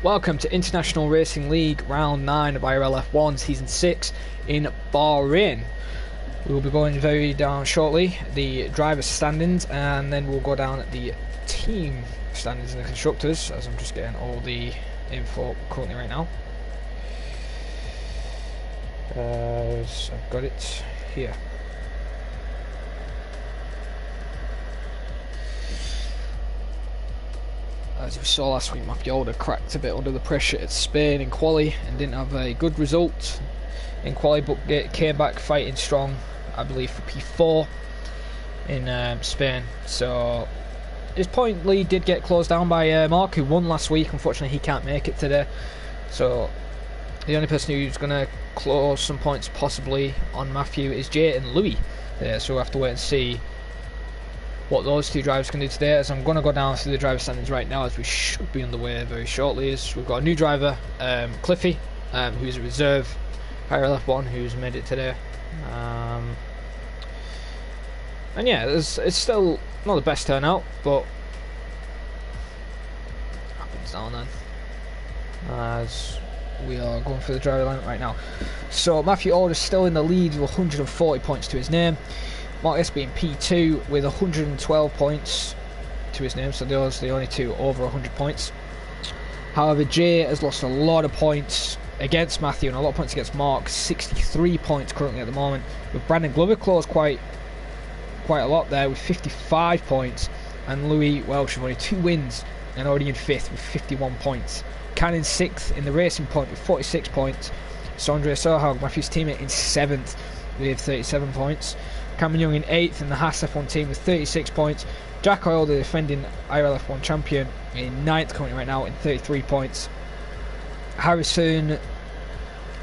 Welcome to International Racing League Round 9 of IRL F1 Season 6 in Bahrain. We will be going very down shortly the driver standings, and then we'll go down at the team standings and the constructors, as I'm just getting all the info currently right now. So I've got it here. As we saw last week, Alder cracked a bit under the pressure at Spain in quali and didn't have a good result in quali, but came back fighting strong, I believe, for P4 in Spain. So his point lead did get closed down by Mark, who won last week. Unfortunately, he can't make it today. So the only person who's going to close some points possibly on Matthew is Jay and Louis. So we'll have to wait and see what those two drivers can do today, as I'm going to go down through the driver standings right now, as we should be underway very shortly. As we've got a new driver, Cliffy, who's a reserve IRL F1, who's made it today. And yeah, it's still not the best turnout, but happens now and then, as we are going through the driver lineup right now. So Matthew Alder is still in the lead with 140 points to his name. Mark S being P2 with 112 points to his name, so those are the only two over 100 points. However, Jay has lost a lot of points against Matthew and a lot of points against Mark. 63 points currently at the moment, with Brandon Glover close quite a lot there with 55 points, and Louis Welsh with only 2 wins and already in 5th with 51 points. Cannon 6th in the racing point with 46 points. Sondre Sorhaug, Matthew's teammate, in 7th with 37 points. Cameron Young in 8th in the Haas F1 team with 36 points. Jack Oil, the defending IRL F1 champion, in 9th currently right now in 33 points. Harrison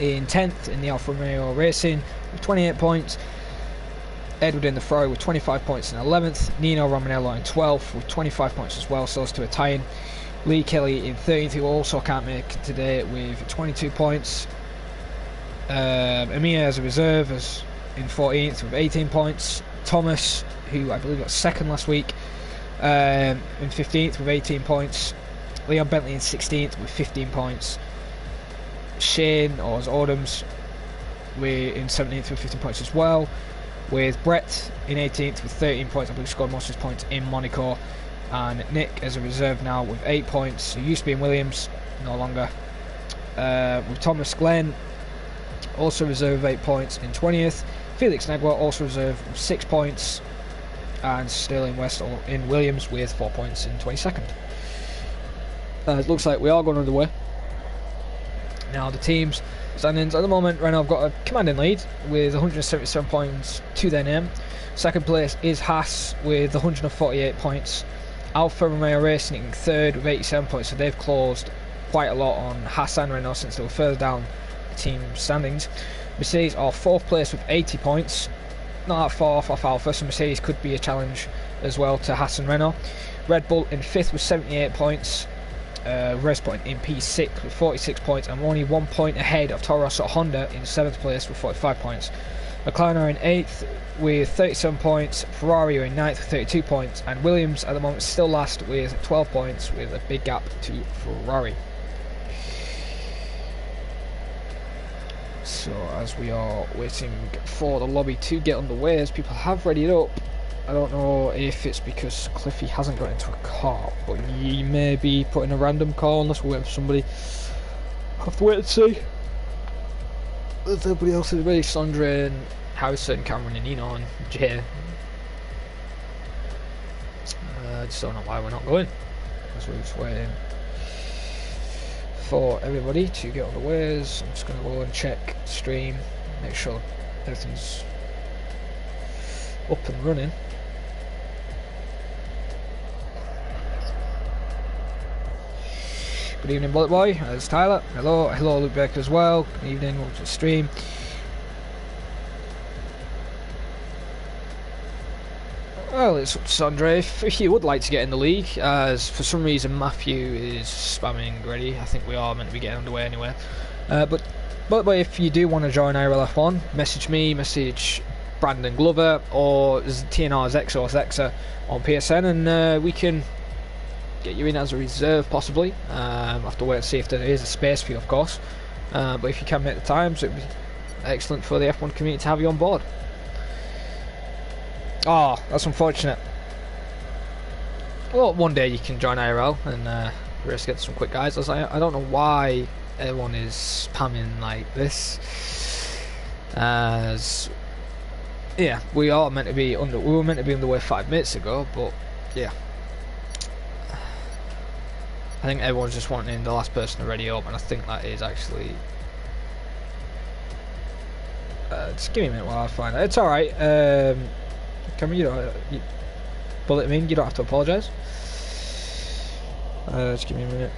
in 10th in the Alfa Romeo Racing with 28 points. Edward in the Ferrari with 25 points in 11th. Nino Romanello in 12th with 25 points as well, so as to a tie-in. Lee Kelly in 13th, who also can't make it today, with 22 points. Amir as a reserve is in 14th with 18 points. Thomas, who I believe got 2nd last week, in 15th with 18 points. Leon Bentley in 16th with 15 points. Shane, or as Autumns, we're in 17th with 15 points as well, with Brett in 18th with 13 points. I believe scored most of his points in Monaco. And Nick as a reserve now with 8 points, who used to be in Williams, no longer. With Thomas Glenn also reserve 8 points in 20th. Felix Negwer also reserve 6 points, and Sterling West in Williams with 4 points in 22nd. It looks like we are going underway. Now the teams standings at the moment, right now I've got a commanding lead with 177 points to their name. Second place is Haas with 148 points. Alfa Romeo Racing in 3rd with 87 points, so they've closed quite a lot on Haas and Renault since they were further down the team standings. Mercedes are 4th place with 80 points, not that far off Alfa, so Mercedes could be a challenge as well to Haas and Renault. Red Bull in 5th with 78 points. Race Point in P6 with 46 points, and only 1 point ahead of Toro Rosso Honda in 7th place with 45 points. McLaren are in 8th with 37 points, Ferrari are in 9th with 32 points, and Williams at the moment still last with 12 points, with a big gap to Ferrari. So as we are waiting for the lobby to get underway, as people have readied up, I don't know if it's because Cliffy hasn't got into a car, but he may be putting a random car unless we're waiting for somebody. Have to wait and see. If everybody else is ready, Sondre and Harrison, Cameron and Nino and Jay. I just don't know why we're not going, because we're just waiting for everybody to get on the ways. I'm just going to go and check the stream, make sure everything's up and running. Good evening, Bullet Boy. There's Tyler. Hello, Luke Baker as well. Good evening. Welcome to the stream. Well, it's up to Sondre if you would like to get in the league, as for some reason Matthew is spamming ready. I think we are meant to be getting underway anyway. But if you do want to join IRL F1, message me, message Brandon Glover or TNR's Exo on PSN, and we can get you in as a reserve possibly. I'll have to wait and see if there is a space for you, of course. But if you can make the times, it would be excellent for the F1 community to have you on board. Oh, that's unfortunate. Well, one day you can join IRL and risk get some quick guys. I don't know why everyone is spamming like this. As yeah, we are meant to be under. We were meant to be underway 5 minutes ago, but yeah, I think everyone's just wanting the last person to ready up, and I think that is actually. Just give me a minute while I find it. It's all right. Cameron, you bullet me. You don't have to apologise. Just give me a minute.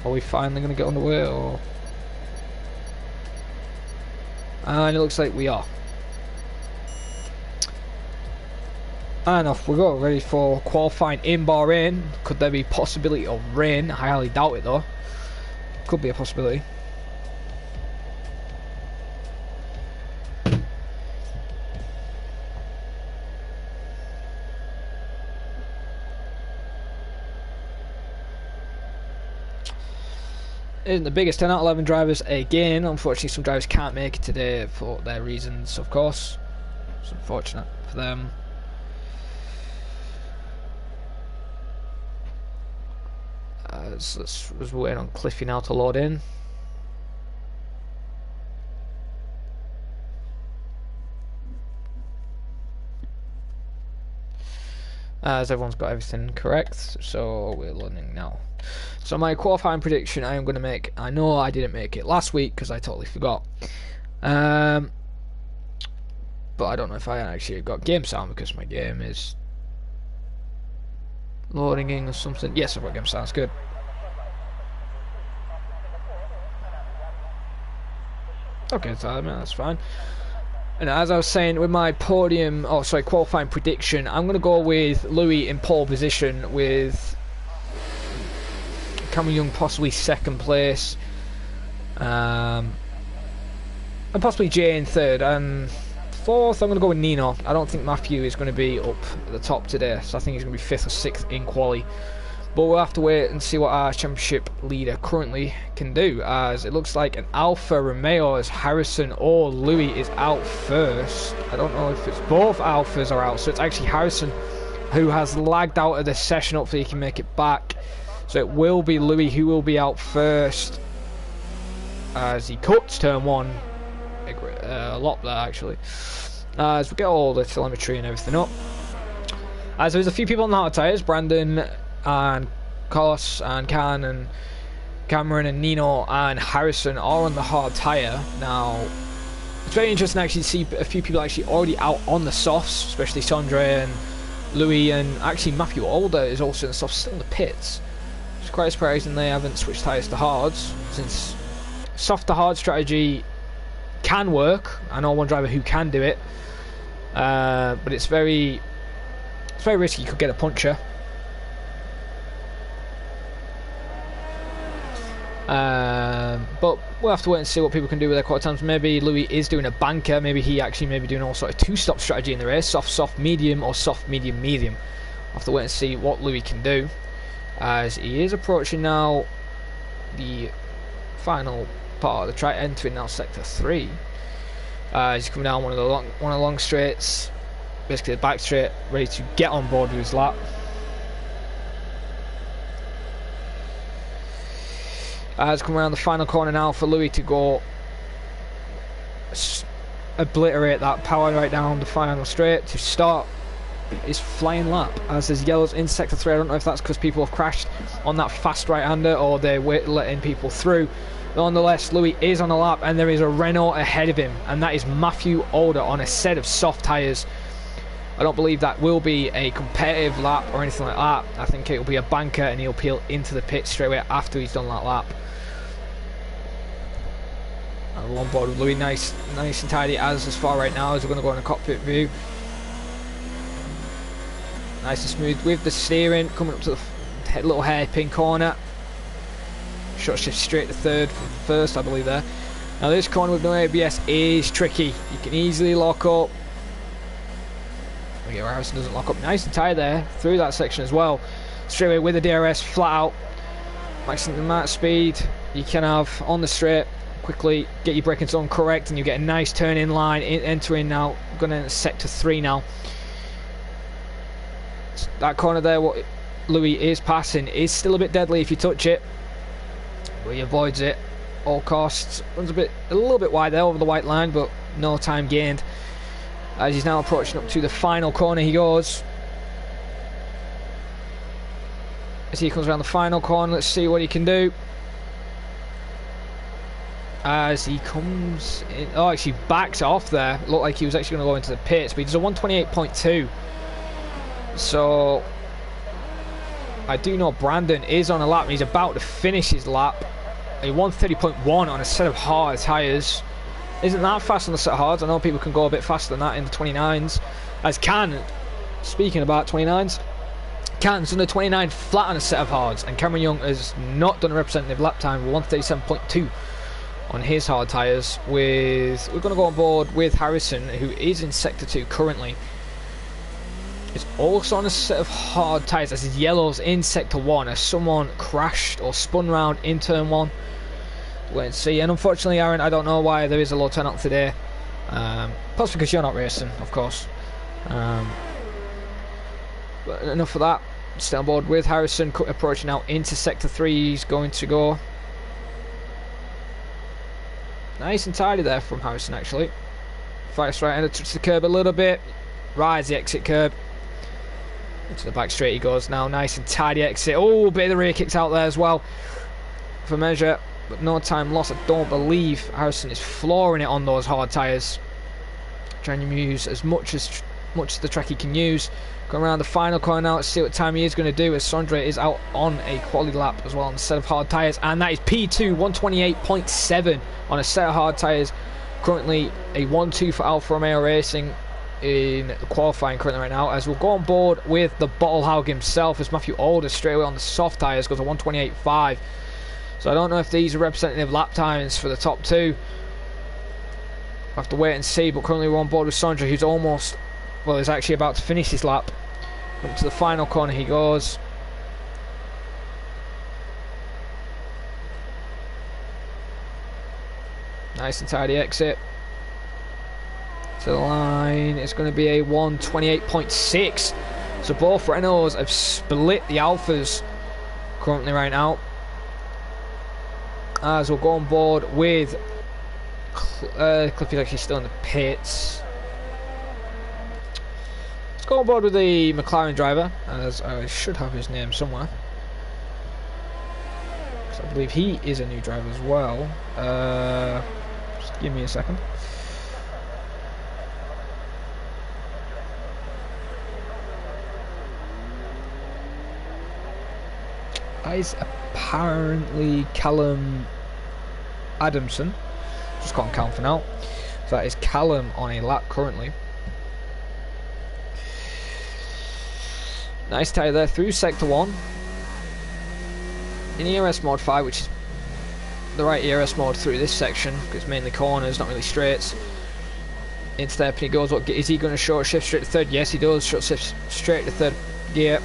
Are we finally going to get underway, or? And it looks like we are. And off we go, ready for qualifying in Bahrain. Could there be possibility of rain? I highly doubt it though. Could be a possibility. Isn't the biggest 10 out of 11 drivers again. Unfortunately, some drivers can't make it today for their reasons, of course. It's unfortunate for them. Let's wait on Cliffy now to load in. As everyone's got everything correct, so we're loading now. So my qualifying prediction I am going to make, I know I didn't make it last week because I totally forgot. But I don't know if I actually got game sound because my game is loading in or something. Yes, I've got game sound, it's good. Okay, so that's fine. And as I was saying with my podium, qualifying prediction, I'm going to go with Louis in pole position with Cameron Young possibly second place, and possibly Jay in third, and fourth I'm going to go with Nino. I don't think Matthew is going to be up at the top today, so I think he's going to be 5th or 6th in quali. But we'll have to wait and see what our championship leader currently can do, as it looks like an Alfa Romeo as Harrison or Louis is out first. I don't know if it's both Alphas are out, so it's actually Harrison who has lagged out of this session. Hopefully he can make it back. So it will be Louis who will be out first as he cuts turn 1 a lot there actually, as we get all the telemetry and everything up. As there's a few people on the hard tyres, Brandon and Carlos and Can and Cameron and Nino and Harrison are on the hard tyre. Now it's very interesting actually to see a few people actually already out on the softs, especially Sondre and Louis, and actually Matthew Alder is also in the softs, still in the pits. It's quite surprising they haven't switched tyres to hards, since soft to hard strategy can work. I know one driver who can do it, but it's very risky. You could get a puncture. But we'll have to wait and see what people can do with their quarter times. Maybe Louis is doing a banker. Maybe he actually may be doing all sort of 2-stop strategy in the race: soft, soft, medium, or soft, medium, medium. We'll have to wait and see what Louis can do, as he is approaching now the final part of the track, entering now sector 3. He's coming down one of the long straights, basically the back straight, ready to get on board with his lap. It's coming around the final corner now for Louis to go obliterate that power right down the final straight to start his flying lap. As there's yellows in sector 3, I don't know if that's because people have crashed on that fast right-hander or they're letting people through. Nonetheless, Louis is on the lap and there is a Renault ahead of him, and that is Matthew Alder on a set of soft tyres. I don't believe that will be a competitive lap or anything like that. I think it will be a banker and he'll peel into the pit straight away after he's done that lap. We're on board with Louis, nice and tidy as far right now, as we're going to go in a cockpit view. Nice and smooth with the steering, coming up to the little hairpin corner. Short shift straight to third from first, I believe there. Now this corner with no ABS is tricky. You can easily lock up. Okay, Harrison doesn't lock up. Nice and tight there through that section as well. Straight away with the DRS, flat out. Maximum amount of speed you can have on the straight. Quickly get your braking zone correct and you get a nice turn in line. Entering now, going to sector 3 now. That corner there, what Louis is passing, is still a bit deadly if you touch it. But he avoids it all costs. Runs a little bit wide there over the white line, but no time gained. As he's now approaching up to the final corner, he goes. As he comes around the final corner, let's see what he can do. As he comes in, oh, actually backs off there. Looked like he was actually going to go into the pits, but he does a 128.2. So I do know Brandon is on a lap and he's about to finish his lap. A 130.1 on a set of hard tyres. Isn't that fast on the set of hards? I know people can go a bit faster than that in the 29s. As Can, speaking about 29s, Can's done a 29 flat on a set of hards, and Cameron Young has not done a representative lap time with 137.2 on his hard tyres. We're going to go on board with Harrison, who is in sector 2 currently. It's also on a set of hard tyres, as his yellows in sector 1, as someone crashed or spun round in turn 1. Wait and see. And unfortunately, Aaron, I don't know why there is a low turnout today. Plus because you're not racing, of course. But enough of that. Stay on board with Harrison, approaching now into sector 3. He's going to go nice and tidy there from Harrison, actually. Fights right and touches the curb a little bit. Rides the exit curb. Into the back straight he goes now. Nice and tidy exit. Oh, bit of the rear kicks out there as well for measure. But no time lost. I don't believe Harrison is flooring it on those hard tyres. Trying to use as much as the track he can use. Going around the final corner now. Let's see what time he is going to do, as Sondre is out on a quality lap as well on a set of hard tyres. And that is P2, 128.7 on a set of hard tyres. Currently a 1-2 for Alfa Romeo Racing in the qualifying currently right now, as we'll go on board with the Bottlehaug himself, as Matthew Alder straight away on the soft tyres goes to 128.5. So I don't know if these are representative lap times for the top two. We'll have to wait and see, but currently we're on board with Sondre, who's almost, well, he's actually about to finish his lap. Up to the final corner he goes. Nice and tidy exit. To the line, it's going to be a 128.6. So both Renaults have split the Alphas currently right now. As we'll go on board with Cliffy's actually still in the pits. Let's go on board with the McLaren driver, as I should have his name somewhere, because I believe he is a new driver as well. Just give me a second. Is apparently Callum Adamson. Just call him Callum for now. So that is Callum on a lap currently. Nice tie there through sector 1 in ERS mode 5, which is the right ERS mode through this section, because it's mainly corners, not really straights. Into there, and he goes. What is he going to short shift straight to third? Yes, he does. Short shift straight to third gear.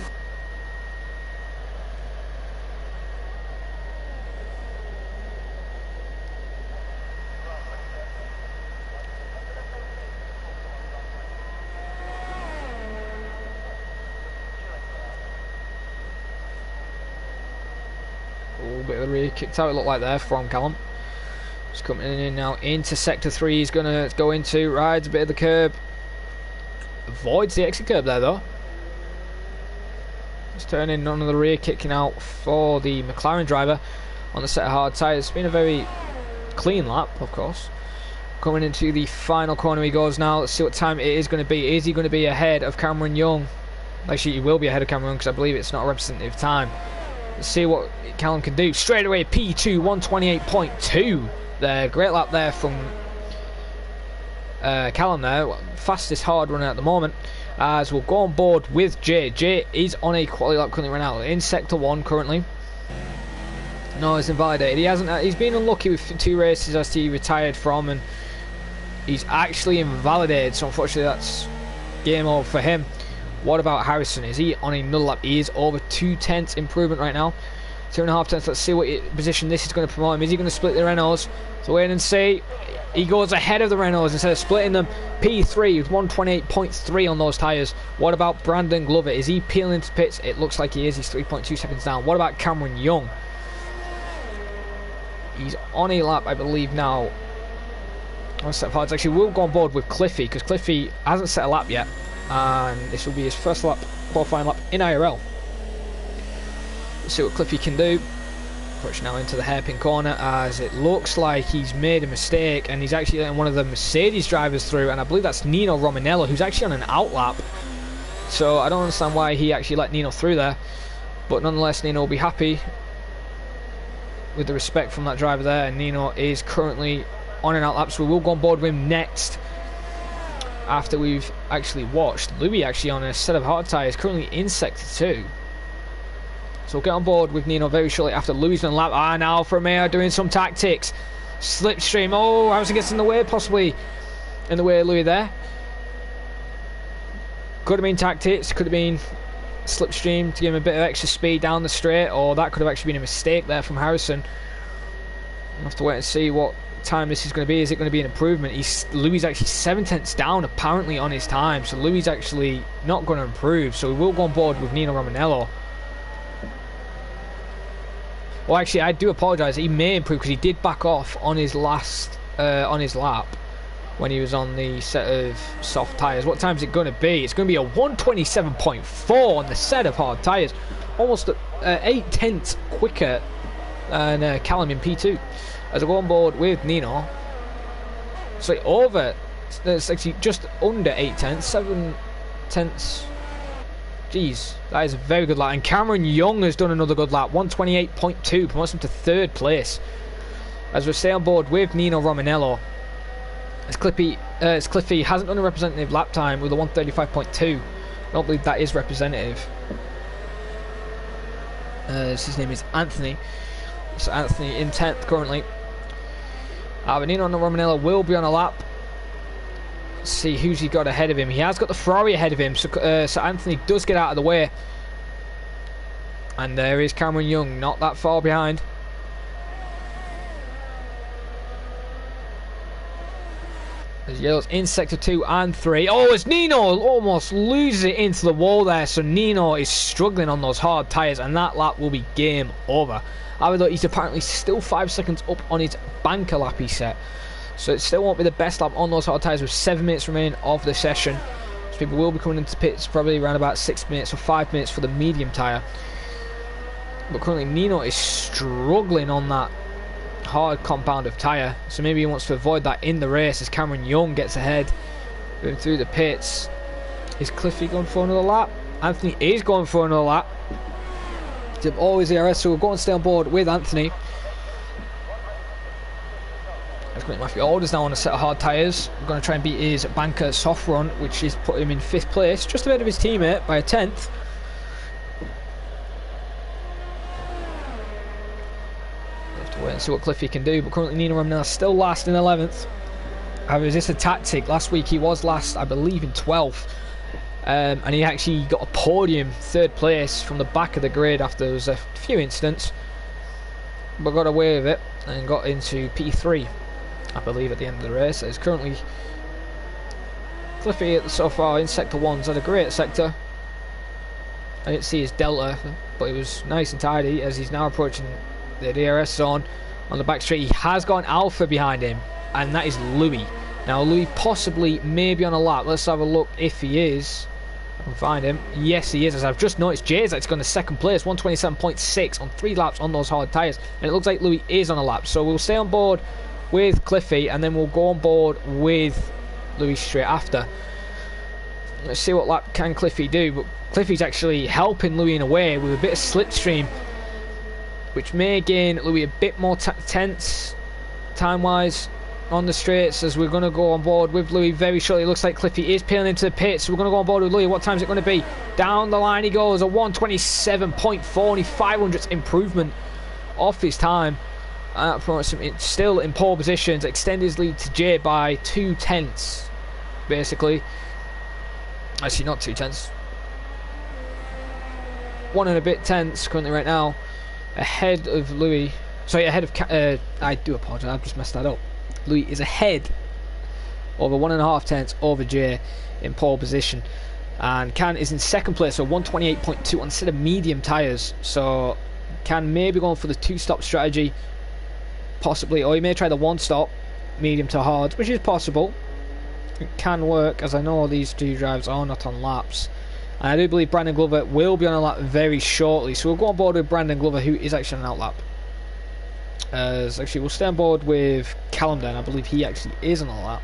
Kicked out, it looked like there from Callum. Just coming in now into sector 3. He's going to go into, rides a bit of the curb, avoids the exit curb there though. Just turning, none of the rear kicking out for the McLaren driver on the set of hard tyres. It's been a very clean lap, of course. Coming into the final corner he goes now. Let's see what time it is going to be. Is he going to be ahead of Cameron Young? Actually, he will be ahead of Cameron Young, because I believe it's not a representative time. Let's see what Callum can do. Straight away, P2, 128.2 there. Great lap there from Callum there. Fastest hard runner at the moment. As we'll go on board with Jay. Jay is on a quality lap currently right now in sector 1 currently. No, it's invalidated. He hasn't. He's been unlucky with 2 races as he retired from, and he's actually invalidated. So unfortunately, that's game over for him. What about Harrison? Is he on another lap? He is over 2/10 improvement right now. 2.5 tenths. Let's see what position this is going to promote him. Is he going to split the Renaults? So wait and see. He goes ahead of the Renaults instead of splitting them. P3 with 128.3 on those tyres. What about Brandon Glover? Is he peeling into pits? It looks like he is. He's 3.2 seconds down. What about Cameron Young? He's on a lap, I believe, now. One set of hards. Actually, we'll go on board with Cliffy, because Cliffy hasn't set a lap yet. And this will be his first lap, qualifying lap in IRL. Let's see what Cliffy can do. Push now into the hairpin corner, as it looks like he's made a mistake, and he's actually letting one of the Mercedes drivers through, and I believe that's Nino Romanello, who's actually on an out lap. So I don't understand why he actually let Nino through there, but nonetheless Nino will be happy with the respect from that driver there, and Nino is currently on an out lap, so we will go on board with him next after we've actually watched Louis actually on a set of hard tyres, currently in sector 2. So we'll get on board with Nino very shortly after Louis on lap. Now Alfa Romeo doing some tactics. Slipstream. Oh, Harrison gets in the way, possibly in the way of Louis there. Could have been tactics, could have been slipstream to give him a bit of extra speed down the straight, or that could have actually been a mistake there from Harrison. We'll have to wait and see what time this is going to be. Is it going to be an improvement? Louis actually 7 tenths down apparently on his time, so Louis actually not going to improve. So we will go on board with Nino Romanello. Well, actually, I do apologise. He may improve because he did back off on his last on his lap when he was on the set of soft tyres. What time is it going to be? It's going to be a 127.4 on the set of hard tyres, almost 8 tenths quicker than Callum in P2. As I go on board with Nino, so over, it's actually just under 8 tenths, 7 tenths. Jeez, that is a very good lap. And Cameron Young has done another good lap. 128.2 promotes him to 3rd place. As we stay on board with Nino Romanello, as Cliffy hasn't done a representative lap time with a 135.2. I don't believe that is representative. His name is Anthony. So Anthony in 10th currently. But Nino Romanello will be on a lap. Let's see who's he got ahead of him. He has got the Ferrari ahead of him, so Anthony does get out of the way. And there is Cameron Young, not that far behind. There's yellows in sector 2 and 3. Oh, as Nino almost loses it into the wall there, so Nino is struggling on those hard tyres, and that lap will be game over. Although he's apparently still 5 seconds up on his banker lap he set. So it still won't be the best lap on those hard tyres with 7 minutes remaining of the session. So people will be coming into pits probably around about 6 minutes or 5 minutes for the medium tyre. But currently Nino is struggling on that hard compound of tyre. So maybe he wants to avoid that in the race as Cameron Young gets ahead. Going through the pits. Is Cliffy going for another lap? Anthony is going for another lap. It's always ERS, so we'll go and stay on board with Anthony. Matthew Alder's now on a set of hard tyres. We're going to try and beat his banker soft run, which is put him in 5th place, just ahead of his teammate by a 10th. We'll have to wait and see what Cliffy can do, but currently Nino Romanello still last in 11th. However, is this a tactic? Last week he was last, I believe, in 12th. And he actually got a podium 3rd place from the back of the grid after there was a few incidents, but got away with it and got into P3. I believe at the end of the race. It's currently Cliffy so far in sector 1's had a great sector. I didn't see his delta, but it was nice and tidy as he's now approaching the DRS zone on the back straight. He has got an Alpha behind him, and that is Louis. Now Louis possibly may be on a lap. Let's have a look if he is. I can find him. Yes, he is. As I've just noticed, Jay's gone to 2nd place, 127.6 on 3 laps on those hard tyres, and it looks like Louis is on a lap. So we'll stay on board with Cliffy, and then we'll go on board with Louis straight after. Let's see what lap can Cliffy do, but Cliffy's actually helping Louis in a way with a bit of slipstream, which may gain Louis a bit more tense time-wise on the straights, as we're going to go on board with Louis very shortly. It looks like Cliffy is peeling into the pits, so we're going to go on board with Louis. What time is it going to be? Down the line he goes, a 127.4, only 500th improvement off his time. Still in pole positions, extend his lead to Jay by 2/10, basically. Actually, not 2/10. 1 and a bit tenths currently right now, ahead of Louis. Sorry, ahead of. I do apologise. I've just messed that up. Louis is ahead over 1.5 tenths over Jay in pole position, and Can is in second place, so 128.2 on a set of medium tyres. So Can may be going for the 2-stop strategy. Possibly, or he may try the 1-stop, medium to hard, which is possible. It can work, as I know these two drivers are not on laps. And I do believe Brandon Glover will be on a lap very shortly, so we'll go on board with Brandon Glover, who is actually on an outlap. Actually, we'll stay on board with Callum then. I believe he actually is on a lap.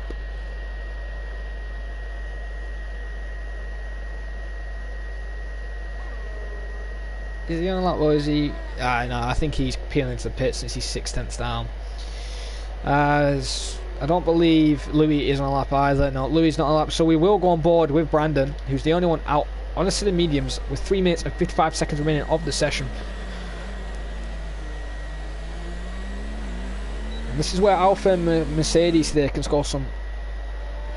Is he on a lap, or is he... no, I think he's peeling to the pit since he's 6 tenths down. As I don't believe Louis is on a lap either. No, Louis is not on a lap, so we will go on board with Brandon, who's the only one out on a set of mediums with 3 minutes and 55 seconds remaining of the session. And this is where Alfa and Mercedes today can score some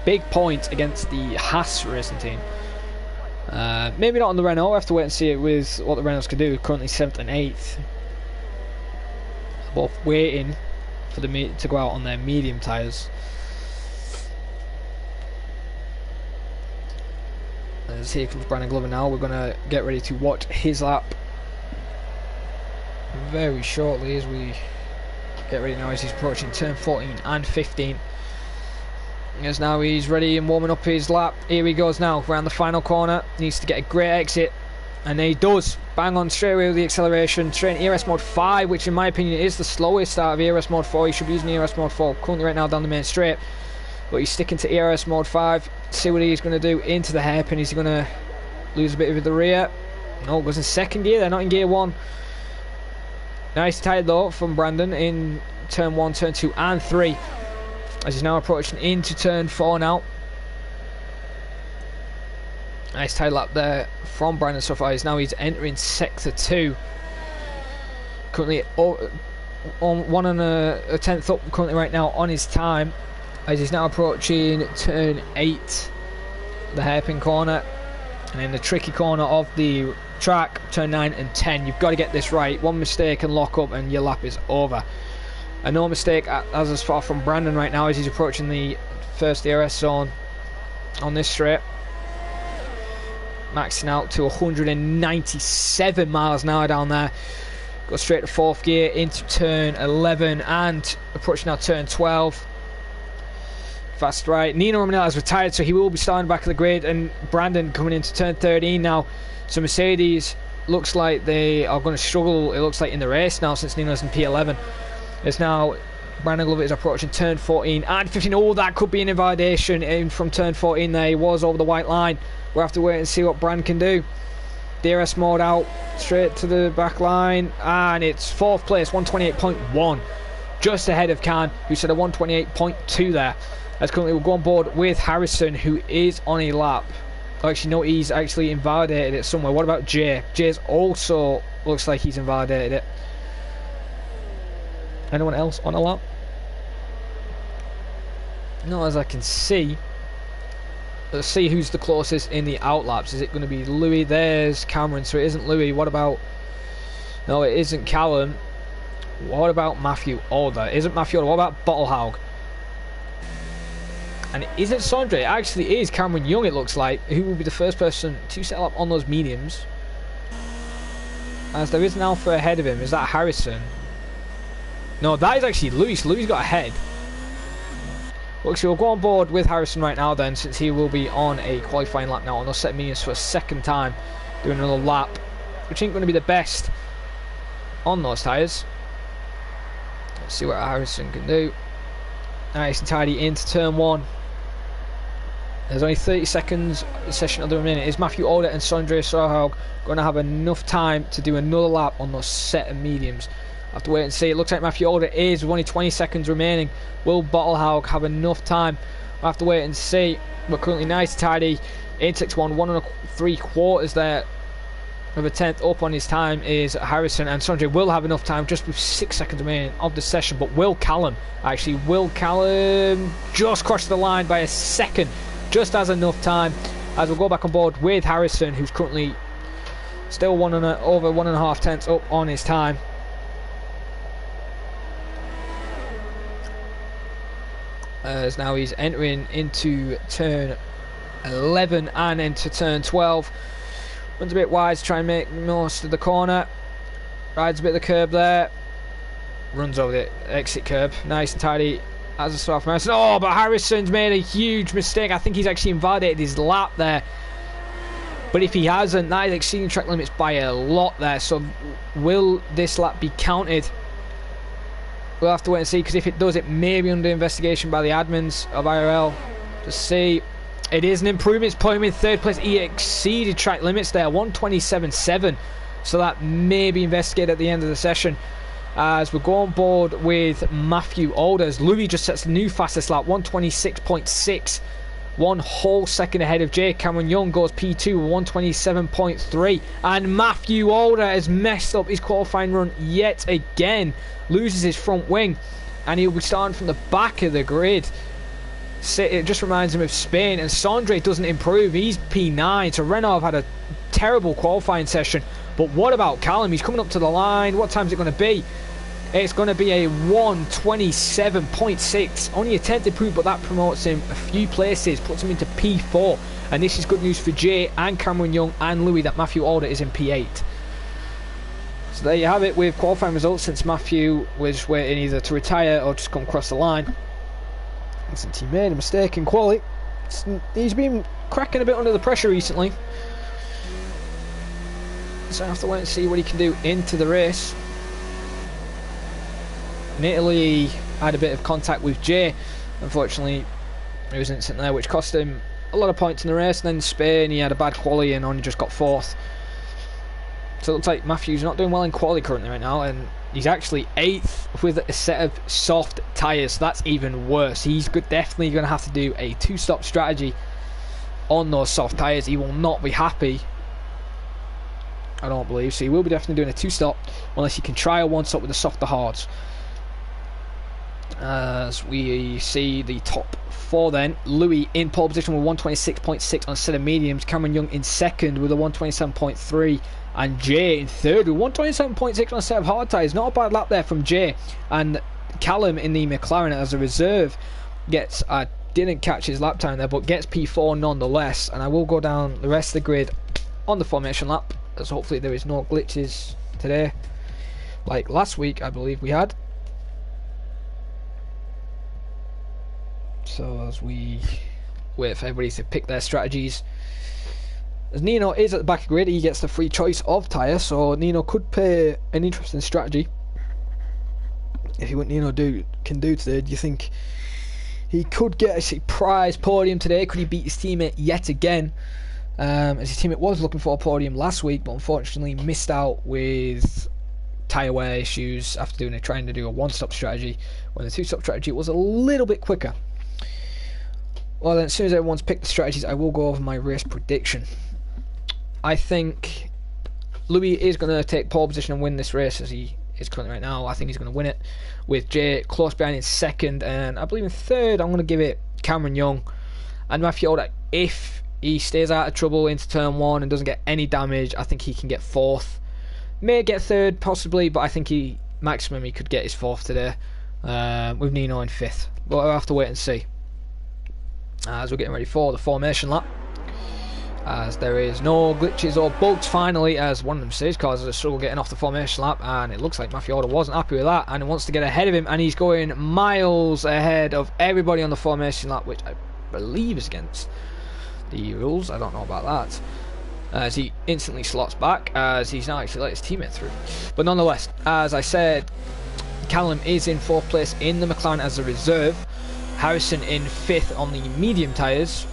big points against the Haas racing team. Maybe not on the Renault. We'll have to wait and see it with what the Renaults can do. Currently 7th and 8th, both waiting for the to go out on their medium tyres. As here comes Brandon Glover now. We're going to get ready to watch his lap very shortly as we get ready now, as he's approaching turn 14 and 15. As now he's ready and warming up his lap. Here he goes now around the final corner. Needs to get a great exit, and he does. Bang on straight away with the acceleration. Straight in ERS mode 5, which in my opinion is the slowest out of ERS mode 4. He should be using ERS mode 4 currently right now down the main straight, but he's sticking to ERS mode 5. See what he's going to do into the hairpin. Is he going to lose a bit of the rear? No, it goes in second gear. They're not in gear 1. Nice tight though from Brandon in turn 1, turn 2 and 3. As he's now approaching into turn 4 now. Nice tight lap there from Brandon so far. He's entering sector 2. Currently on 1 and a tenth up currently right now on his time. As he's now approaching turn 8, the hairpin corner, and in the tricky corner of the track, turn 9 and 10. You've got to get this right. One mistake and lock up and your lap is over. And no mistake as far from Brandon right now as he's approaching the first DRS zone on this straight. Maxing out to 197 miles an hour down there. Goes straight to 4th gear into turn 11 and approaching now turn 12. Fast right. Nino Romanella has retired, so he will be starting back at the grid, and Brandon coming into turn 13 now. So Mercedes looks like they are going to struggle, it looks like, in the race now, since Nino's in P11. It's now Brandon Glover is approaching turn 14 and 15. Oh, that could be an invalidation in from turn 14 there. He was over the white line. We'll have to wait and see what Brand can do. DRS mode out, straight to the back line, and it's 4th place, 128.1. Just ahead of Khan, who said a 128.2 there. As currently we'll go on board with Harrison, who is on a lap. Actually, no, he's actually invalidated it somewhere. What about Jay? Jay's also looks like he's invalidated it. Anyone else on a lap? Not as I can see. Let's see who's the closest in the outlaps. Is it going to be Louis? There's Cameron, so it isn't Louis. What about... No, it isn't Callum. What about Matthew Alder? Isn't Matthew Alder? What about Bottlehaug? And is it Sondre? It actually is Cameron Young, it looks like, who will be the first person to settle up on those mediums. As there is an Alpha ahead of him. Is that Harrison? No, that is actually Louis. Louis got ahead. Look, so we'll go on board with Harrison right now then, since he will be on a qualifying lap now on those set mediums for a second time, doing another lap, which ain't going to be the best on those tyres. Let's see what Harrison can do. Nice and tidy into turn 1. There's only 30 seconds session of the remaining. Is Matthew Alder and Sondre Sorhaug going to have enough time to do another lap on those set of mediums? I'll have to wait and see. It looks like Matthew Alder is with only 20 seconds remaining. Will Bottlehaug have enough time? I'll have to wait and see. We're currently nice and tidy. In 6-1, 1 3/4 there of a tenth up on his time is Harrison, and Sondre will have enough time just with 6 seconds remaining of the session. But Will Callum just crossed the line by a second, just has enough time, as we'll go back on board with Harrison, who's currently still over 1.5 tenths up on his time. As now he's entering into turn 11 and into turn 12. Runs a bit wide to try and make most of the corner. Rides a bit of the curb there. Runs over the exit curb. Nice and tidy as a start from Harrison. Oh, but Harrison's made a huge mistake. I think he's actually invalidated his lap there. But if he hasn't, that is exceeding track limits by a lot there. So will this lap be counted? We'll have to wait and see, because if it does, it may be under investigation by the admins of IRL. Just see. It is an improvement. It's putting him in third place. He exceeded track limits there, 127.7. So that may be investigated at the end of the session. As we go on board with Matthew Alder. Louis just sets the new fastest lap, 126.6. 1 whole second ahead of Jay. Cameron Young goes P2 with 127.3. And Matthew Alder has messed up his qualifying run yet again. Loses his front wing. And he'll be starting from the back of the grid. It just reminds him of Spain, and Sondre doesn't improve. He's P9, so Renault have had a terrible qualifying session. But what about Callum? He's coming up to the line. What time is it going to be? It's going to be a 127.6. Only a 10th improved, but that promotes him a few places, puts him into P4. And this is good news for Jay and Cameron Young and Louis, that Matthew Alder is in P8. So there you have it with qualifying results, since Matthew was waiting either to retire or just come across the line. Since he made a mistake in quali, he's been cracking a bit under the pressure recently, so I have to wait and see what he can do into the race. In Italy, had a bit of contact with Jay. Unfortunately, there was an incident there which cost him a lot of points in the race. And then in Spain, he had a bad quali and only just got 4th. So it looks like Matthew's not doing well in quali currently right now, and he's actually 8th with a set of soft tyres. So that's even worse. He's definitely going to have to do a 2-stop strategy on those soft tyres. He will not be happy, I don't believe. So he will be definitely doing a 2-stop, unless he can try a 1-stop with the softer hards. As we see the top 4 then, Louis in pole position with 126.6 on a set of mediums, Cameron Young in second with a 127.3, and Jay in third with 127.6 on a set of hard tyres. Not a bad lap there from Jay. And Callum in the McLaren as a reserve gets, didn't catch his lap time there, but gets P4 nonetheless. And I will go down the rest of the grid on the formation lap, as hopefully there is no glitches today like last week I believe we had. So as we wait for everybody to pick their strategies, as Nino is at the back of the grid, he gets the free choice of tyre, so Nino could play an interesting strategy. If you what Nino can do today, do you think he could get a surprise podium today? Could he beat his teammate yet again? As his teammate was looking for a podium last week, but unfortunately missed out with tyre wear issues after trying to do a 1-stop strategy, when the 2-stop strategy was a little bit quicker. Well then, as soon as everyone's picked the strategies, I will go over my race prediction. I think Louis is going to take pole position and win this race, as he is currently right now. I think he's going to win it, with Jay close behind in second, and I believe in third I'm going to give it Cameron Young. And Matthew Alder, if he stays out of trouble into turn 1 and doesn't get any damage, I think he can get 4th. May get 3rd possibly, but I think maximum he could get his 4th today, with Nino in 5th. But I'll have to wait and see. As we're getting ready for the formation lap, as there is no glitches or bugs finally, as one of them stage cars has a struggle getting off the formation lap, and it looks like Matthew Alder wasn't happy with that and wants to get ahead of him, and he's going miles ahead of everybody on the formation lap, which I believe is against the rules. I don't know about that, as he instantly slots back, as he's not actually let his teammate through. But nonetheless, as I said, Callum is in 4th place in the McLaren as a reserve, Harrison in 5th on the medium tyres,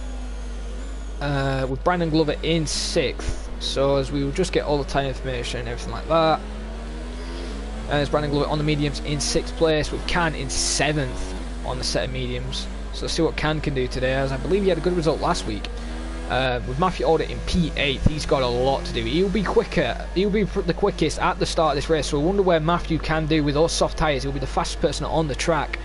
with Brandon Glover in 6th. So as we will just get all the tyre information and everything like that. And there's Brandon Glover on the mediums in 6th place, with Can in 7th on the set of mediums. So let's see what Can do today, as I believe he had a good result last week With Matthew Alder in P8, he's got a lot to do. He'll be quicker. He'll be the quickest at the start of this race. So I wonder where Matthew can do with those soft tyres. He'll be the fastest person on the track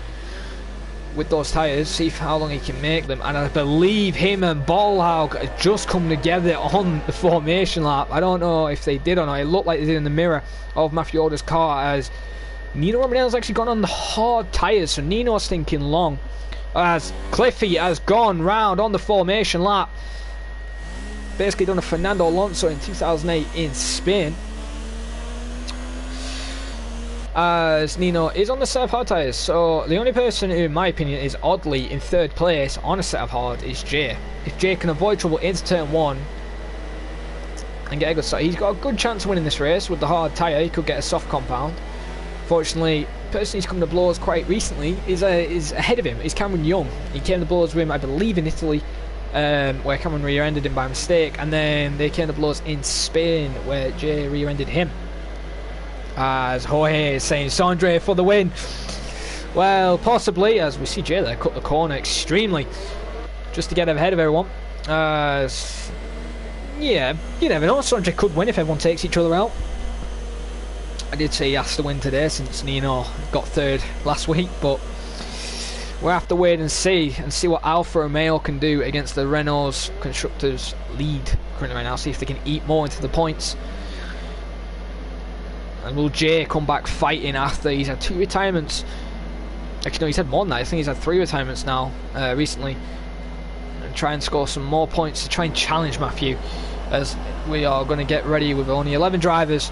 with those tyres. See how long he can make them. And I believe him and Sorhaug have just come together on the formation lap. I don't know if they did or not. It looked like they did in the mirror of Matthew Alder's car, as Nino Romanello's actually gone on the hard tyres. So Nino's thinking long, as Cliffy has gone round on the formation lap. Basically done a Fernando Alonso in 2008 in Spain, as Nino is on the set of hard tyres. So the only person who, in my opinion, is oddly in third place on a set of hard is Jay. If Jay can avoid trouble into turn 1 and get a good start, he's got a good chance of winning this race with the hard tyre. He could get a soft compound. Fortunately, the person who's come to blows quite recently is ahead of him, is Cameron Young. He came to blows with him, I believe, in Italy, where Cameron rear-ended him by mistake, and then they came to blows in Spain where Jay rear-ended him. As Jorge is saying, Sondre for the win. Well, possibly, as we see Jay there cut the corner extremely just to get ahead of everyone. Yeah, you never know, Sondre could win if everyone takes each other out. I did say he has to win today since Nino got third last week, but we'll have to wait and see what Alfa Romeo can do against the Renault's Constructors lead currently right now. See if they can eat more into the points. And will Jay come back fighting after he's had 2 retirements? Actually, no, he's had more than that. I think he's had 3 retirements now recently. And try and score some more points to try and challenge Matthew, as we are going to get ready with only 11 drivers.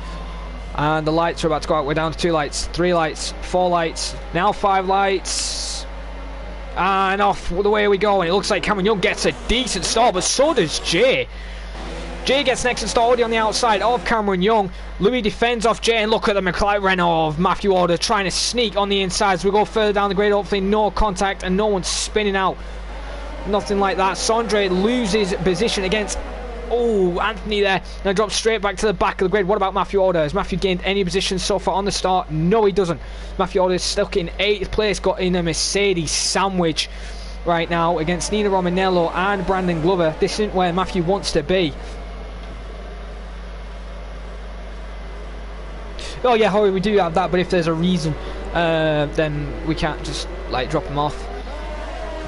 And the lights are about to go out. We're down to 2 lights, 3 lights, 4 lights, now 5 lights. And off the way we go. And it looks like Cameron Young gets a decent start, but so does Jay. Jay gets next and start already on the outside of Cameron Young. Louis defends off Jay, and look at the McLaren Renault of Matthew Alder trying to sneak on the inside. As we go further down the grid, hopefully no contact and no one's spinning out. Nothing like that. Sondre loses position against Anthony there, and drops straight back to the back of the grid. What about Matthew Alder? Has Matthew gained any position so far on the start? No, he doesn't. Matthew Alder is stuck in 8th place, got in a Mercedes sandwich right now against Nino Romanello and Brandon Glover. This isn't where Matthew wants to be. Oh yeah, Horry, we do have that, but if there's a reason, then we can't just like drop him off.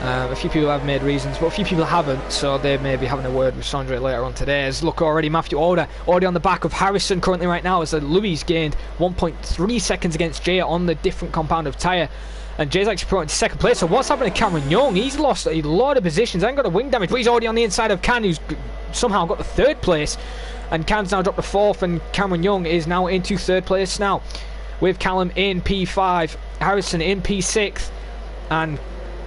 A few people have made reasons, but a few people haven't, so they may be having a word with Sondre later on today. As look already, Matthew Alder already on the back of Harrison currently right now, as Louis gained 1.3 seconds against Jay on the different compound of tyre, and Jay's actually put into 2nd place. So what's happening to Cameron Young? He's lost a lot of positions, hasn't got a wing damage, but he's already on the inside of Can, who's somehow got the 3rd place, and Can's now dropped to 4th, and Cameron Young is now into 3rd place now, with Callum in P5, Harrison in P6, and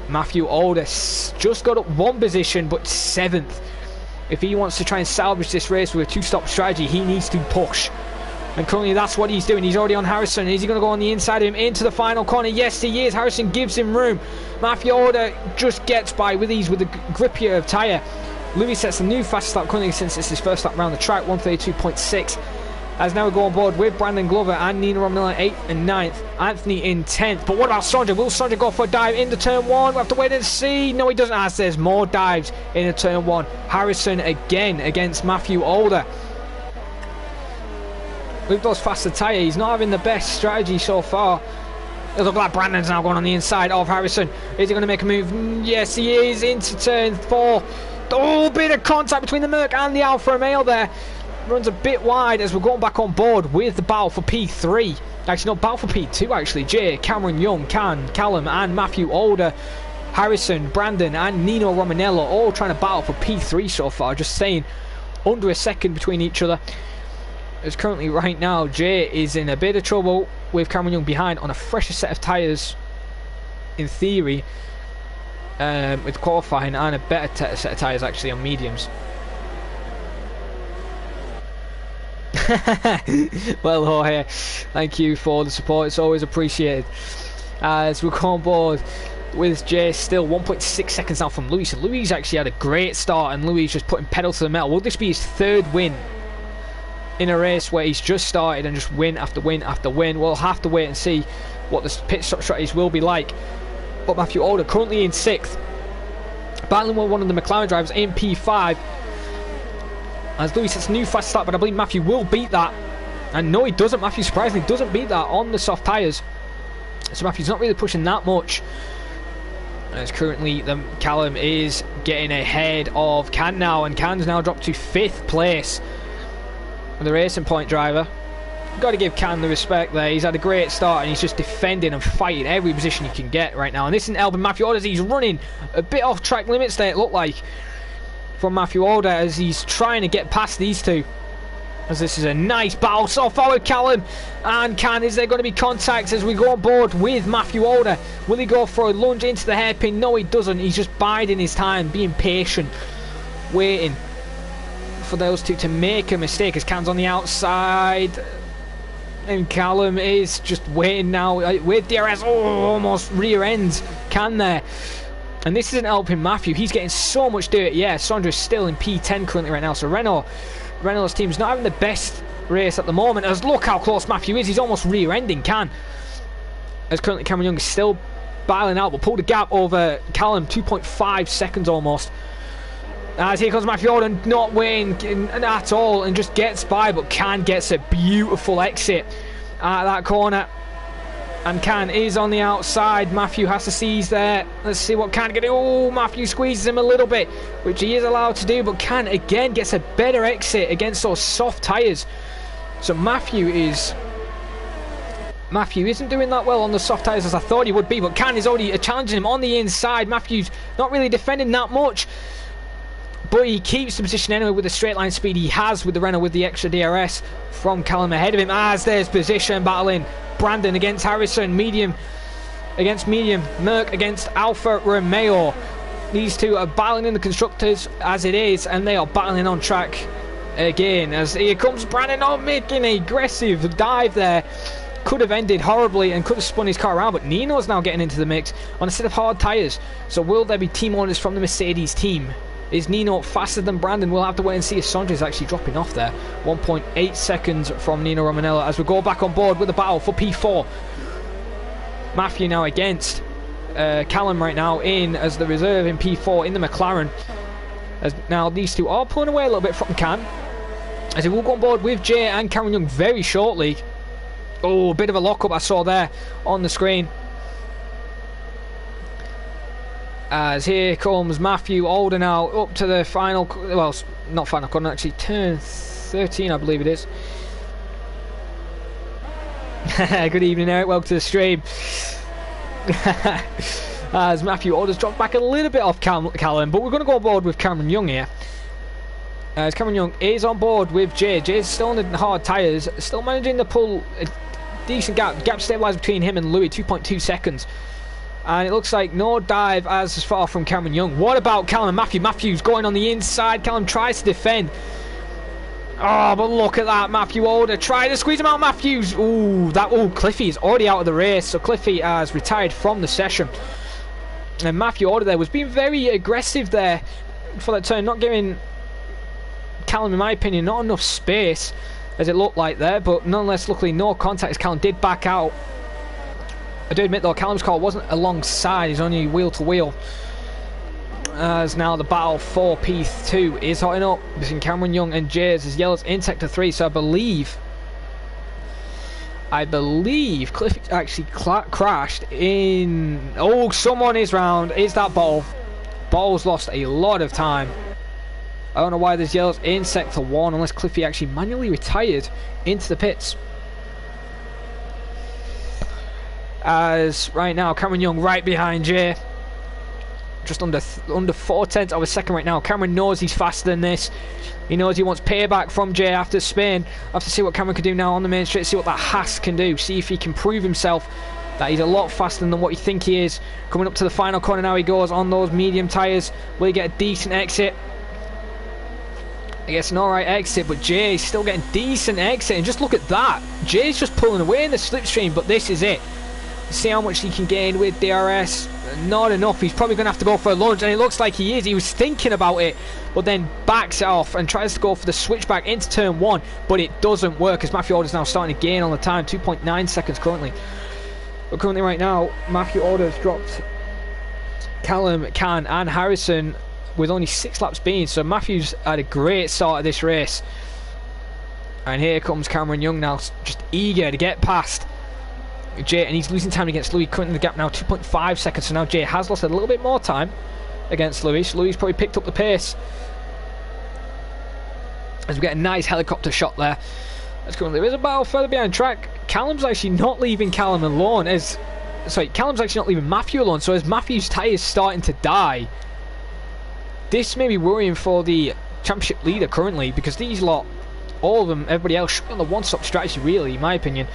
Matthew Alder just got up 1 position, but 7th. If he wants to try and salvage this race with a 2-stop strategy, he needs to push. And currently that's what he's doing. He's already on Harrison. Is he going to go on the inside of him into the final corner? Yes, he is. Harrison gives him room. Matthew Alder just gets by with ease with the grippier of tyre. Louis sets a new fastest lap currently since it's his first lap around the track, 132.6. As now we go on board with Brandon Glover and Nino Romanello 8th and 9th, Anthony in 10th. But what about Sondre? Will Sondre go for a dive into turn 1? We'll have to wait and see. No, he doesn't, as there's more dives in turn 1. Harrison again against Matthew Alder. With those faster tyre, he's not having the best strategy so far. It looks like Brandon's now going on the inside of Harrison. Is he going to make a move? Yes, he is, into turn 4. Oh, bit of contact between the Merc and the Alfa Romeo there. Runs a bit wide as we're going back on board with the battle for P3. Actually, no, battle for P2 actually. Jay, Cameron Young, Callum and Matthew Alder, Harrison, Brandon and Nino Romanello all trying to battle for P3 so far. Just staying under a second between each other. As currently right now, Jay is in a bit of trouble with Cameron Young behind on a fresher set of tyres in theory, with qualifying, and a better set of tyres actually on mediums. Well, Jorge, thank you for the support, it's always appreciated. As we go on board with Jay, still 1.6 seconds out from Louis. So Louis actually had a great start, and Louis just putting pedal to the metal. Will this be his 3rd win in a race where he's just started and just win after win after win? We'll have to wait and see what the pit stop strategies will be like. But Matthew Alder currently in 6th, battling with one of the McLaren drivers in P5. as Louis sets a new fast start, but I believe Matthew will beat that. And no, he doesn't. Matthew surprisingly doesn't beat that on the soft tyres. So Matthew's not really pushing that much. As currently Callum is getting ahead of Can now, and Can's now dropped to 5th place. The racing point driver. Got to give Can the respect there. He's had a great start and he's just defending and fighting every position he can get right now. And this isn't helping Matthew Alder as he's running a bit off track limits there, it looked like, from Matthew Alder as he's trying to get past these two. As this is a nice battle so far with Callum and Can. Is there going to be contact as we go on board with Matthew Alder? Will he go for a lunge into the hairpin? No, he doesn't. He's just biding his time, being patient, waiting for those two to make a mistake as Can's on the outside. And Callum is just waiting now with DRS. Oh, almost rear ends Can there. And this isn't helping Matthew. He's getting so much dirt. Yeah, Sondre is still in P10 currently right now. So Renault's team's not having the best race at the moment. As look how close Matthew is. He's almost rear-ending Can. As currently Cameron Young is still battling out, but pulled a gap over Callum, 2.5 seconds almost. As here comes Matthew Alder, not waiting at all, and just gets by, but Can gets a beautiful exit at that corner. And Can is on the outside. Matthew has to seize there. Let's see what Can can do. Oh, Matthew squeezes him a little bit, which he is allowed to do, but Can again gets a better exit against those soft tyres. So Matthew isn't doing that well on the soft tyres as I thought he would be, but Can is already challenging him on the inside. Matthew's not really defending that much, but he keeps the position anyway with the straight line speed he has with the Renault with the extra DRS from Callum ahead of him. As there's position battling. Brandon against Harrison, medium against medium, Merck against Alfa Romeo. These two are battling in the constructors as it is, and they are battling on track again. As here comes Brandon, not making an aggressive dive there. Could have ended horribly and could have spun his car around, but Nino's now getting into the mix on a set of hard tyres. So will there be team orders from the Mercedes team? Is Nino faster than Brandon? We'll have to wait and see if Sondre is actually dropping off there. 1.8 seconds from Nino Romanella as we go back on board with the battle for P4. Matthew now against Callum right now in as the reserve in P4 in the McLaren. As now these two are pulling away a little bit from Can. As he will go on board with Jay and Cameron Young very shortly. Oh, a bit of a lockup I saw there on the screen. As here comes Matthew Alder now up to the final, well, not final corner, actually turn 13 I believe it is. Good evening Eric, welcome to the stream. As Matthew Alder's dropped back a little bit off Callum, but we're going to go on board with Cameron Young here. As Cameron Young is on board with Jay. Jay's still on the hard tyres, still managing to pull a decent gap stabilised between him and Louis, 2.2 seconds. And it looks like no dive as far from Cameron Young. What about Callum and Matthew? Matthew's going on the inside. Callum tries to defend. Oh, but look at that. Matthew Alder trying to squeeze him out. Matthews. Cliffy is already out of the race. So Cliffy has retired from the session. And Matthew Alder there was being very aggressive there for that turn. Not giving Callum, in my opinion, not enough space as it looked like there. But nonetheless, luckily, no contact as Callum did back out. I do admit though, Callum's car wasn't alongside, he's only wheel to wheel. As now the battle for P2 is hotting up between Cameron Young and Jays as Yellow's in sector 3. So I believe Cliff actually crashed in. Oh, someone is round. Is that Bottle? Bottle's lost a lot of time. I don't know why there's Yellows in sector 1 unless Cliffy actually manually retired into the pits. As right now Cameron Young right behind Jay, just under 4/10 of a second right now. Cameron knows he's faster than this. He knows he wants payback from Jay after Spain. I have to see what Cameron can do now on the main straight, see what that Haas can do, see if he can prove himself that he's a lot faster than what you think he is. Coming up to the final corner now he goes on those medium tyres. Will he get a decent exit? I guess an alright exit, but Jay's still getting decent exit, and just look at that. Jay's just pulling away in the slipstream, but this is it. See how much he can gain with DRS. Not enough. He's probably going to have to go for a lunge, and it looks like he is. He was thinking about it, but then backs it off and tries to go for the switchback into turn 1, but it doesn't work as Matthew Alder's now starting to gain on the time. 2.9 seconds currently. But currently right now, Matthew Alder's dropped Callum, Can and Harrison with only 6 laps being. So Matthew's had a great start of this race. And here comes Cameron Young now, just eager to get past Jay, and he's losing time against Louis, cutting the gap now 2.5 seconds. So now Jay has lost a little bit more time against Louis. Louis probably picked up the pace as we get a nice helicopter shot there. There is a battle further behind track. Callum's actually not leaving Callum alone. Callum's actually not leaving Matthew alone. So as Matthew's tyres starting to die, this may be worrying for the championship leader currently, because these lot, all of them, everybody else, should be on the one-stop strategy, really, in my opinion.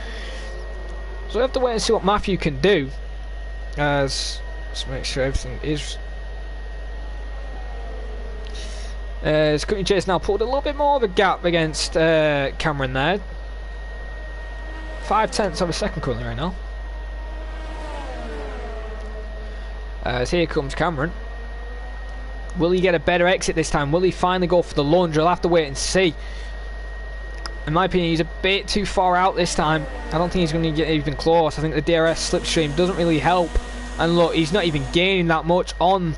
So we have to wait and see what Matthew can do. Let's make sure everything is. Scooting Chase now pulled a little bit more of a gap against Cameron there. 0.5 of a second currently right now. As here comes Cameron. Will he get a better exit this time? Will he finally go for the lunge? I'll have to wait and see. In my opinion, he's a bit too far out this time. I don't think he's going to get even close. I think the DRS slipstream doesn't really help. And look, he's not even gaining that much on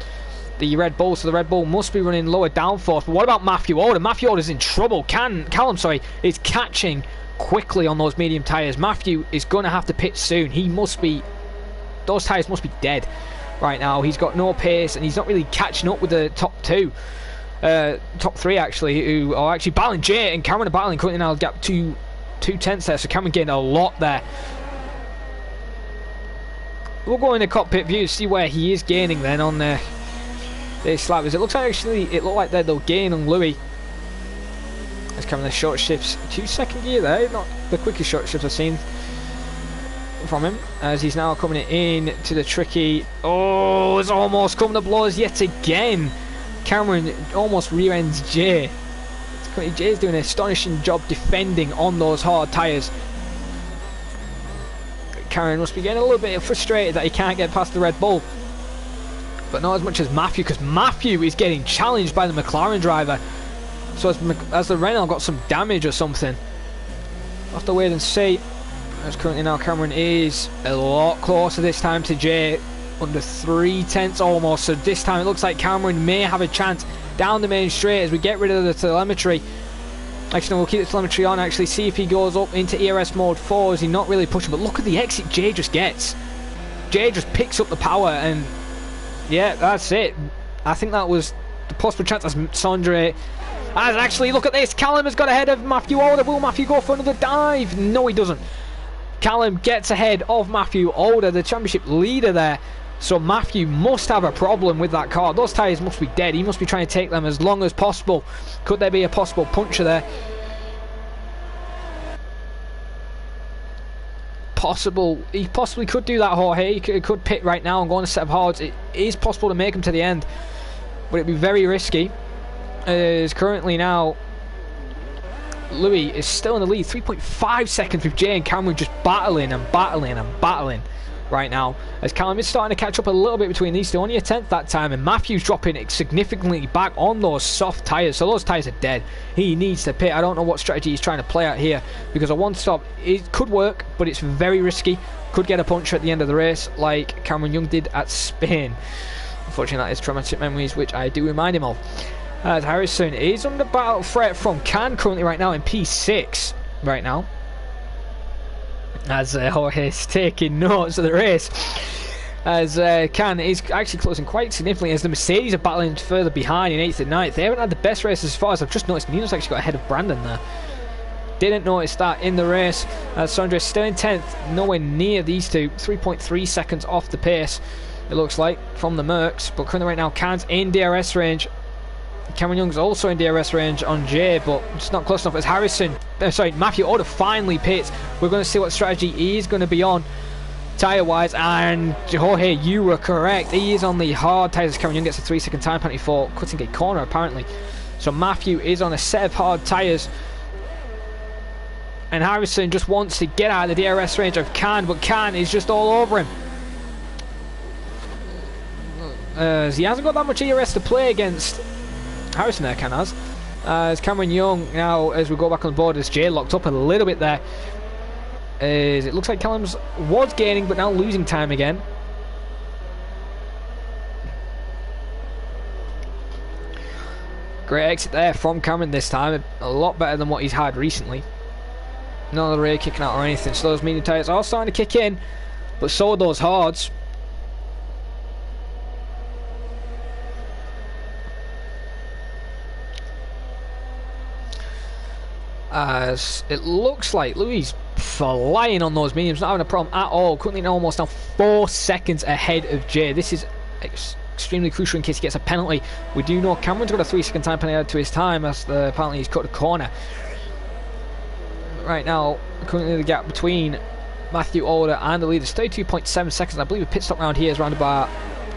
the Red Bull, so the Red Bull must be running lower downforce. But what about Matthew Alder? Matthew Alder's in trouble. Callum is catching quickly on those medium tyres. Matthew is going to have to pit soon. He must be... Those tyres must be dead right now. He's got no pace, and he's not really catching up with the top 3 actually, who are actually battling. Jay and Cameron are battling currently now. Gap 2/10 there, so Cameron gained a lot there. We'll go in the cockpit view to see where he is gaining then on this lap. It looks like looked like they'll gain on Louis. As Cameron, the short shifts 2-second gear there, not the quickest short shifts I've seen from him, as he's now coming in to the tricky. Oh, it's almost come to blows yet again. Cameron almost rear-ends Jay. Jay's doing an astonishing job defending on those hard tyres. Cameron must be getting a little bit frustrated that he can't get past the Red Bull, but not as much as Matthew, because Matthew is getting challenged by the McLaren driver. So as the Renault got some damage or something, we'll have to wait and see. As currently now Cameron is a lot closer this time to Jay, under 0.3 almost. So this time it looks like Cameron may have a chance down the main straight as we get rid of the telemetry. Actually, no, we'll keep the telemetry on, actually see if he goes up into ERS mode 4. Is he not really pushing? But look at the exit Jay just gets. Jay just picks up the power, and yeah, that's it. I think that was the possible chance as Sondre. As actually, look at this, Callum has got ahead of Matthew Alder. Will Matthew go for another dive? No, he doesn't. Callum gets ahead of Matthew Alder, the championship leader there. So Matthew must have a problem with that car. Those tyres must be dead. He must be trying to take them as long as possible. Could there be a possible puncture there? He possibly could do that, Jorge. He could pit right now and go on a set of hards. It is possible to make him to the end, but it'd be very risky. As currently now Louis is still in the lead, 3.5 seconds, with Jay and Cameron just battling right now, as Callum is starting to catch up a little bit between these two. Only a 10th that time, and Matthew's dropping it significantly back on those soft tyres, so those tyres are dead. He needs to pit. I don't know what strategy he's trying to play out here, because a one stop, it could work, but it's very risky. Could get a puncture at the end of the race like Cameron Young did at Spain. Unfortunately, that is traumatic memories which I do remind him of. As Harrison is under battle threat from Can currently right now in P6 right now. As Jorge is taking notes of the race. As Can is actually closing quite significantly, as the Mercedes are battling further behind in 8th and 9th. They haven't had the best race as far as I've just noticed. Nino's actually got ahead of Brandon there. Didn't notice that in the race. Sondre still in 10th, nowhere near these two. 3.3 seconds off the pace, it looks like, from the Mercs. But currently right now, Can's in DRS range. Cameron Young's also in DRS range on Jay, but it's not close enough as Matthew Alder finally pits. We're going to see what strategy he is going to be on tyre wise, and Jorge, you were correct. He is on the hard tyres. Cameron Young gets a 3-second time penalty for cutting a corner apparently. So Matthew is on a set of hard tyres, and Harrison just wants to get out of the DRS range of Can, but Can is just all over him. He hasn't got that much ERS to play against Harrison there, Can has. As Cameron Young now, as we go back on the board, as Jay locked up a little bit there. As it looks like Callum's was gaining, but now losing time again. Great exit there from Cameron this time. A lot better than what he's had recently. None of the rear kicking out or anything. So those medium tyres are starting to kick in, but so are those hards. As it looks like Louis flying on those mediums, not having a problem at all. Currently almost now 4 seconds ahead of Jay. This is extremely crucial in case he gets a penalty. We do know Cameron's got a 3-second time penalty added to his time as apparently he's cut a corner. Right now, currently the gap between Matthew Alder and the leader is 32.7 seconds. I believe a pit stop round here is around about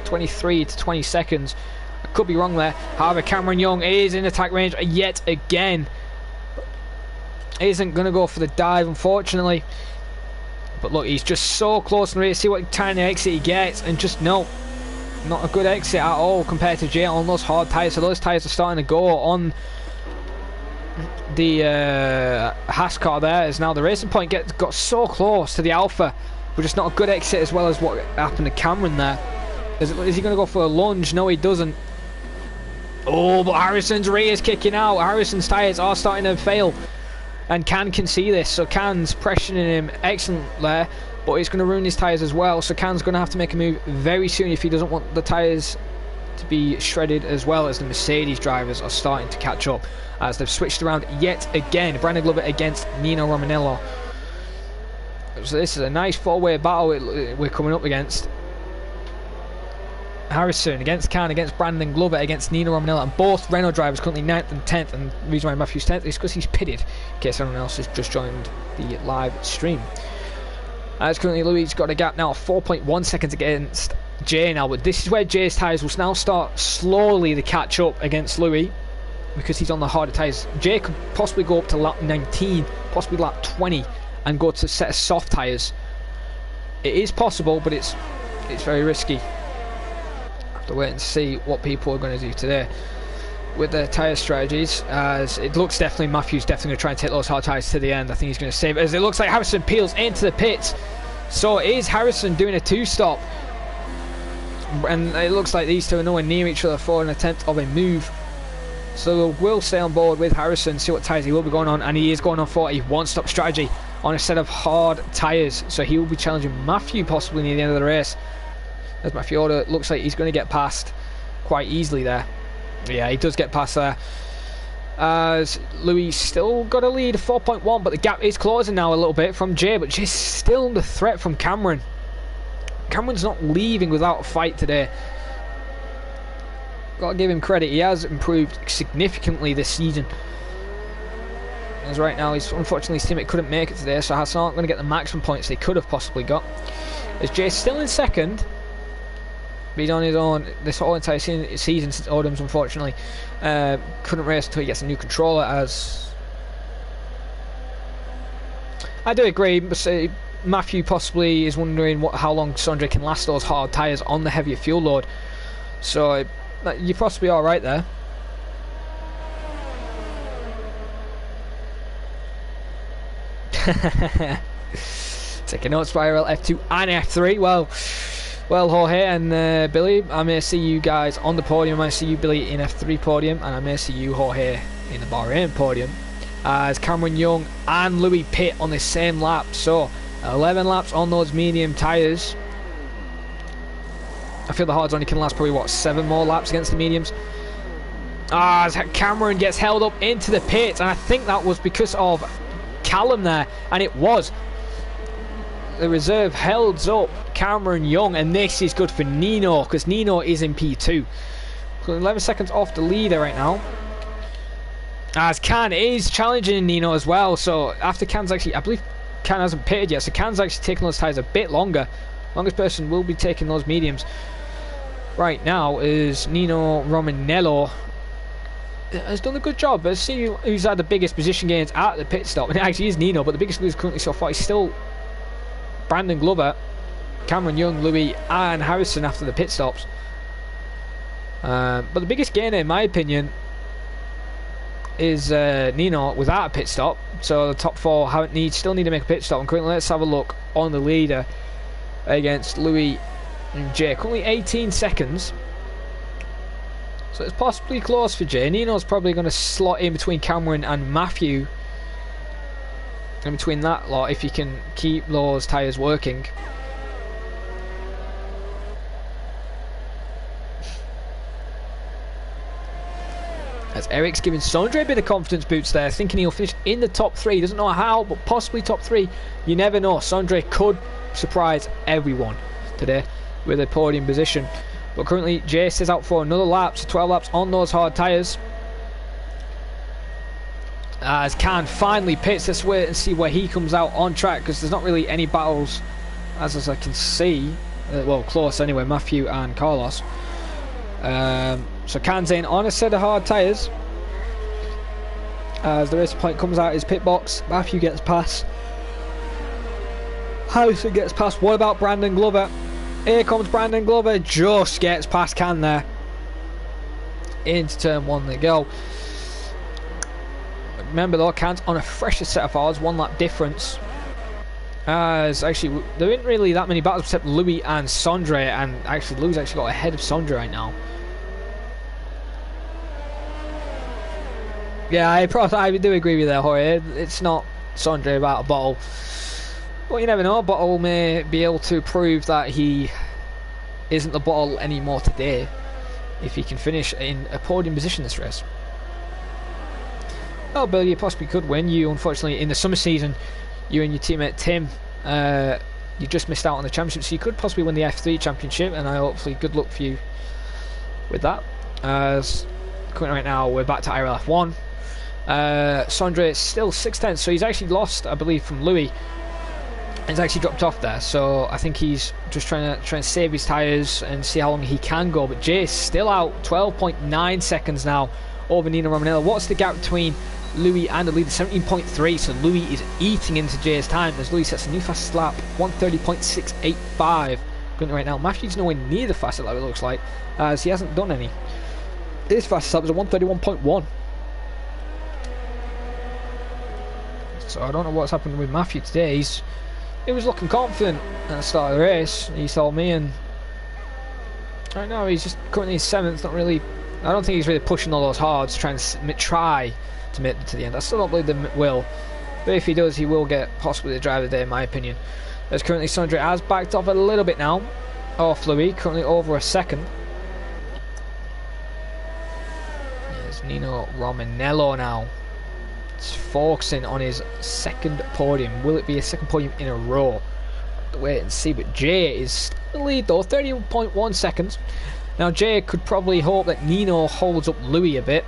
23 to 20 seconds. I could be wrong there. However, Cameron Young is in attack range yet again. Isn't going to go for the dive, unfortunately. But look, he's just so close and ready to see what tiny exit he gets. And just no, not a good exit at all compared to Jay on those hard tyres. So those tyres are starting to go on the Haas car there, as now the racing point got so close to the Alpha, but just not a good exit as well as what happened to Cameron there. Is he going to go for a lunge? No, he doesn't. Oh, but Harrison's rear is kicking out. Harrison's tyres are starting to fail, and Can see this, so Can's pressuring him excellent there, but it's going to ruin his tyres as well. So Can's going to have to make a move very soon if he doesn't want the tyres to be shredded, as well as the Mercedes drivers are starting to catch up as they've switched around yet again. Brandon Glover against Nino Romanello. So this is a nice four-way battle we're coming up against. Harrison against Can, against Brandon Glover, against Nino Romanello, and both Renault drivers currently 9th and 10th. And the reason why Matthew's 10th is because he's pitted, in case anyone else has just joined the live stream. As currently Louis got a gap now of 4.1 seconds against Jay now, but this is where Jay's tyres will now start slowly to catch up against Louis, because he's on the harder tyres. Jay could possibly go up to lap 19, possibly lap 20, and go to a set of soft tyres. It is possible, but it's very risky. Have to wait and see what people are going to do today with their tyre strategies, as it looks definitely Matthew's definitely going to try and take those hard tyres to the end. I think he's going to save it, as it looks like Harrison peels into the pits. So it is Harrison doing a two-stop, and it looks like these two are nowhere near each other for an attempt of a move. So we'll stay on board with Harrison, see what tyres he will be going on, and he is going on for a one-stop strategy on a set of hard tyres. So he will be challenging Matthew possibly near the end of the race, as Matthew Order looks like he's going to get past quite easily there. Yeah, he does get past there, as Louis still got a lead of 4.1, but the gap is closing now a little bit from Jay, but Jay's still under threat from Cameron. Cameron's not leaving without a fight today. Got to give him credit, he has improved significantly this season. As right now, unfortunately his teammate couldn't make it today, so Haas aren't going to get the maximum points they could have possibly got. As Jay's still in second, but he's on his own this whole entire season since Odham's, unfortunately. Couldn't race until he gets a new controller, as I do agree, but Matthew possibly is wondering how long Sondre can last those hard tyres on the heavier fuel load. So you're possibly alright there. Taking notes for IRL F2 and F3. Well, Jorge and Billy, I may see you guys on the podium. I may see you, Billy, in F3 podium, and I may see you, Jorge, in the Bahrain podium, as Cameron Young and Louis pit on the same lap. So 11 laps on those medium tyres. I feel the hards only can last probably, what, 7 more laps against the mediums. As Cameron gets held up into the pit, and I think that was because of Callum there, and it was. The reserve held up Cameron Young, and this is good for Nino, because Nino is in P2. So 11 seconds off the leader right now, as Can is challenging Nino as well. So after Can's actually, I believe Can hasn't pitted yet, so Can's actually taking those tyres a bit longer. Longest person will be taking those mediums right now is Nino Romanello. Has done a good job. Let's see who's had the biggest position gains at the pit stop, and it actually is Nino, but the biggest loser currently so far is still Brandon Glover, Cameron Young, Louis and Harrison after the pit stops. But the biggest gainer, in my opinion, is Nino without a pit stop. So the top 4 still need to make a pit stop. And currently, let's have a look on the leader against Louis and Jay. Currently 18 seconds. So it's possibly close for Jay. Nino's probably going to slot in between Cameron and Matthew. In between that lot, if he can keep those tyres working. As Eric's giving Sondre a bit of confidence boots there, thinking he'll finish in the top 3. Doesn't know how, but possibly top 3. You never know. Sondre could surprise everyone today with a podium position. But currently, Jace is out for another lap, so 12 laps on those hard tyres. As Khan finally pits, let's wait and see where he comes out on track, because there's not really any battles, as I can see. Well, close anyway, Matthew and Carlos. So Khan's in on a set of hard tyres. As the race point comes out his pit box, Matthew gets past. Harrison gets past. What about Brandon Glover? Here comes Brandon Glover, just gets past Khan there. Into turn 1 they go. Remember though, Khan's on a fresher set of hards, 1 lap difference. As actually, there isn't really that many battles except Louis and Sondre, and actually Louis actually got ahead of Sondre right now. Yeah, I do agree with you there, Jorge. It's not Sondre about a bottle. But you never know, Bottle may be able to prove that he isn't the Bottle anymore today if he can finish in a podium position this race. Well, Bill, you possibly could win. You, unfortunately, in the summer season, you and your teammate Tim, you just missed out on the championship, so you could possibly win the F3 championship, and I hopefully good luck for you with that. As currently right now, we're back to IRL F1. Sondre is still 6/10, so he's actually lost, I believe, from Louis. He's actually dropped off there, so I think he's just trying to save his tyres and see how long he can go. But Jay's still out, 12.9 seconds now over Nino Romanello. What's the gap between Louis and the leader? 17.3, so Louis is eating into Jay's time as Louis sets a new fastest lap, 1:30.685. Currently right now, Matthew's nowhere near the fastest lap it looks like, as he hasn't done any. His fastest lap is a 1:31.1. So I don't know what's happened with Matthew today. He was looking confident at the start of the race, he told me, and right now he's just currently in 7th. Not really, I don't think he's really pushing all those hards, trying to try to make it to the end. I still don't believe they will, but if he does, he will get possibly the driver of the day, in my opinion. As currently Sondre has backed off a little bit now off Louis, currently over a second. There's Nino Romanello now. It's focusing on his second podium. Will it be a second podium in a row? Wait and see. But Jay is still in the lead though, 31.1 seconds. Now Jay could probably hope that Nino holds up Louis a bit,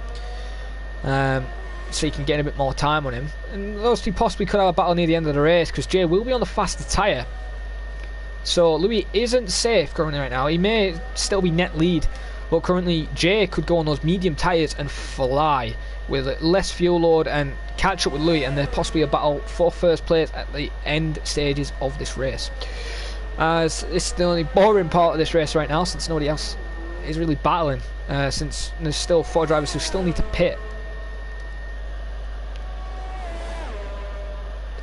so he can get a bit more time on him. And those two possibly could have a battle near the end of the race, because Jay will be on the faster tyre. So Louis isn't safe currently right now. He may still be net lead, but currently Jay could go on those medium tyres and fly with less fuel load and catch up with Louis, and there's possibly a battle for first place at the end stages of this race. As this is the only boring part of this race right now, since nobody else is really battling, since there's still 4 drivers who still need to pit.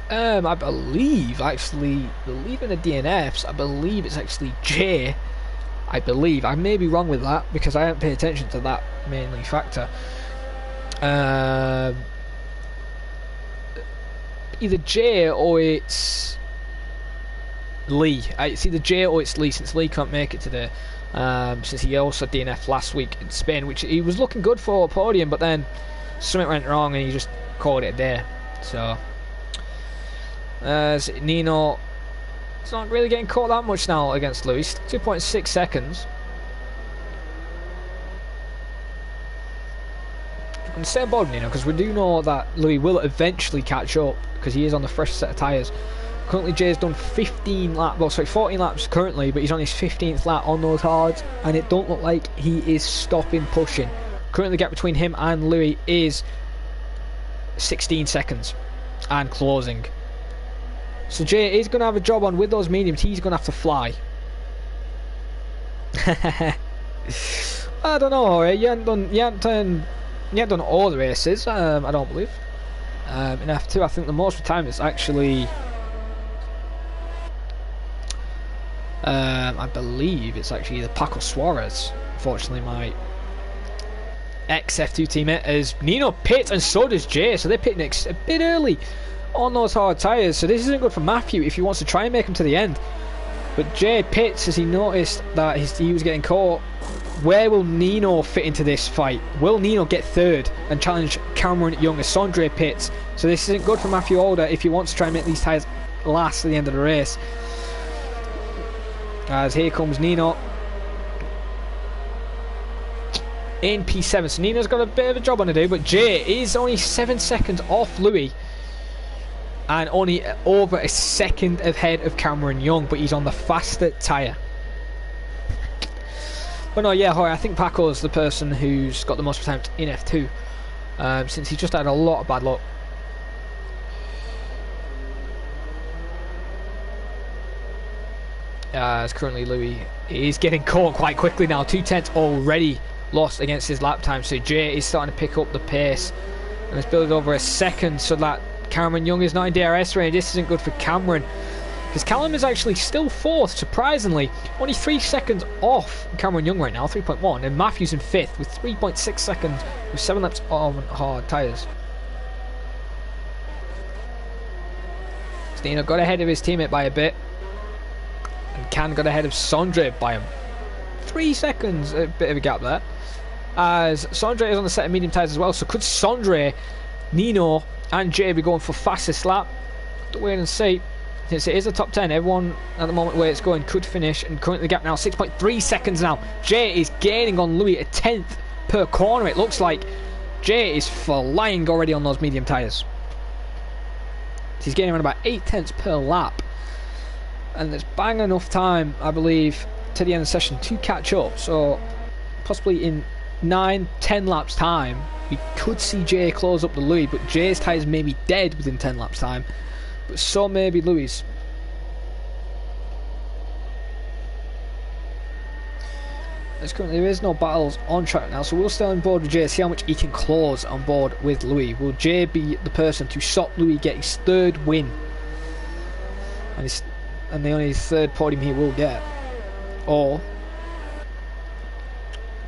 I believe in the DNFs, I believe it's actually Jay. I believe. I may be wrong with that, because I haven't paid attention to that mainly factor. Either Jay or it's Lee. It's either Jay or it's Lee, since Lee can't make it today, since he also DNF'd last week in Spain, which he was looking good for a podium, but then something went wrong and he just called it a day. So Nino, it's not really getting caught that much now against Louis. 2.6 seconds. And stay on board, Nino, because we do know that Louis will eventually catch up, because he is on the fresh set of tyres. Currently Jay's done 14 laps currently, but he's on his 15th lap on those hards, and it don't look like he is stopping pushing. Currently the gap between him and Louis is 16 seconds and closing. So Jay is going to have a job on with those mediums. He's going to have to fly. I don't know, you haven't done all the races, I don't believe. In F2, I think the most of the time it's actually, I believe it's actually the Paco Suarez. Unfortunately, my ex-F2 teammate, as Nino pits and so does Jay, so they're pitting a bit early on those hard tyres, so this isn't good for Matthew if he wants to try and make him to the end. But Jay pits as he noticed that he was getting caught. Where will Nino fit into this fight? Will Nino get third and challenge Cameron Young as Sondre pits? So this isn't good for Matthew Alder if he wants to try and make these tyres last at the end of the race. As here comes Nino in P7. So Nino's got a bit of a job on to do, but Jay is only 7 seconds off Louis and only over a second ahead of Cameron Young, but he's on the faster tyre. But no, yeah, I think Paco's the person who's got the most attempts in F2, since he just had a lot of bad luck. As currently Louis is getting caught quite quickly now. 2/10 already lost against his lap time, so Jay is starting to pick up the pace and it's built over a second so that Cameron Young is not in DRS range. This isn't good for Cameron, because Callum is actually still fourth, surprisingly, only 3 seconds off Cameron Young right now, 3.1, and Matthew's in fifth with 3.6 seconds with 7 laps on hard tyres. Stino got ahead of his teammate by a bit, and Can got ahead of Sondre by 3 seconds, a bit of a gap there, as Sondre is on the set of medium tyres as well. So could Sondre, Nino and Jay be going for fastest lap? Have to wait and see. Since it is a top 10, everyone at the moment where it's going could finish, and currently the gap now 6.3 seconds now. Jay is gaining on Louis a 10th per corner. It looks like Jay is flying already on those medium tyres. He's gaining around about 8/10 per lap, and there's bang enough time, I believe, to the end of the session to catch up. So possibly in 9-10 laps time we could see Jay close up the Louis, but Jay's tyres may be dead within 10 laps time, but so may be Louis. As currently there is no battles on track now, so we'll stay on board with Jay, see how much he can close on board with Louis. Will Jay be the person to stop Louis get his third win and the only third podium he will get? Or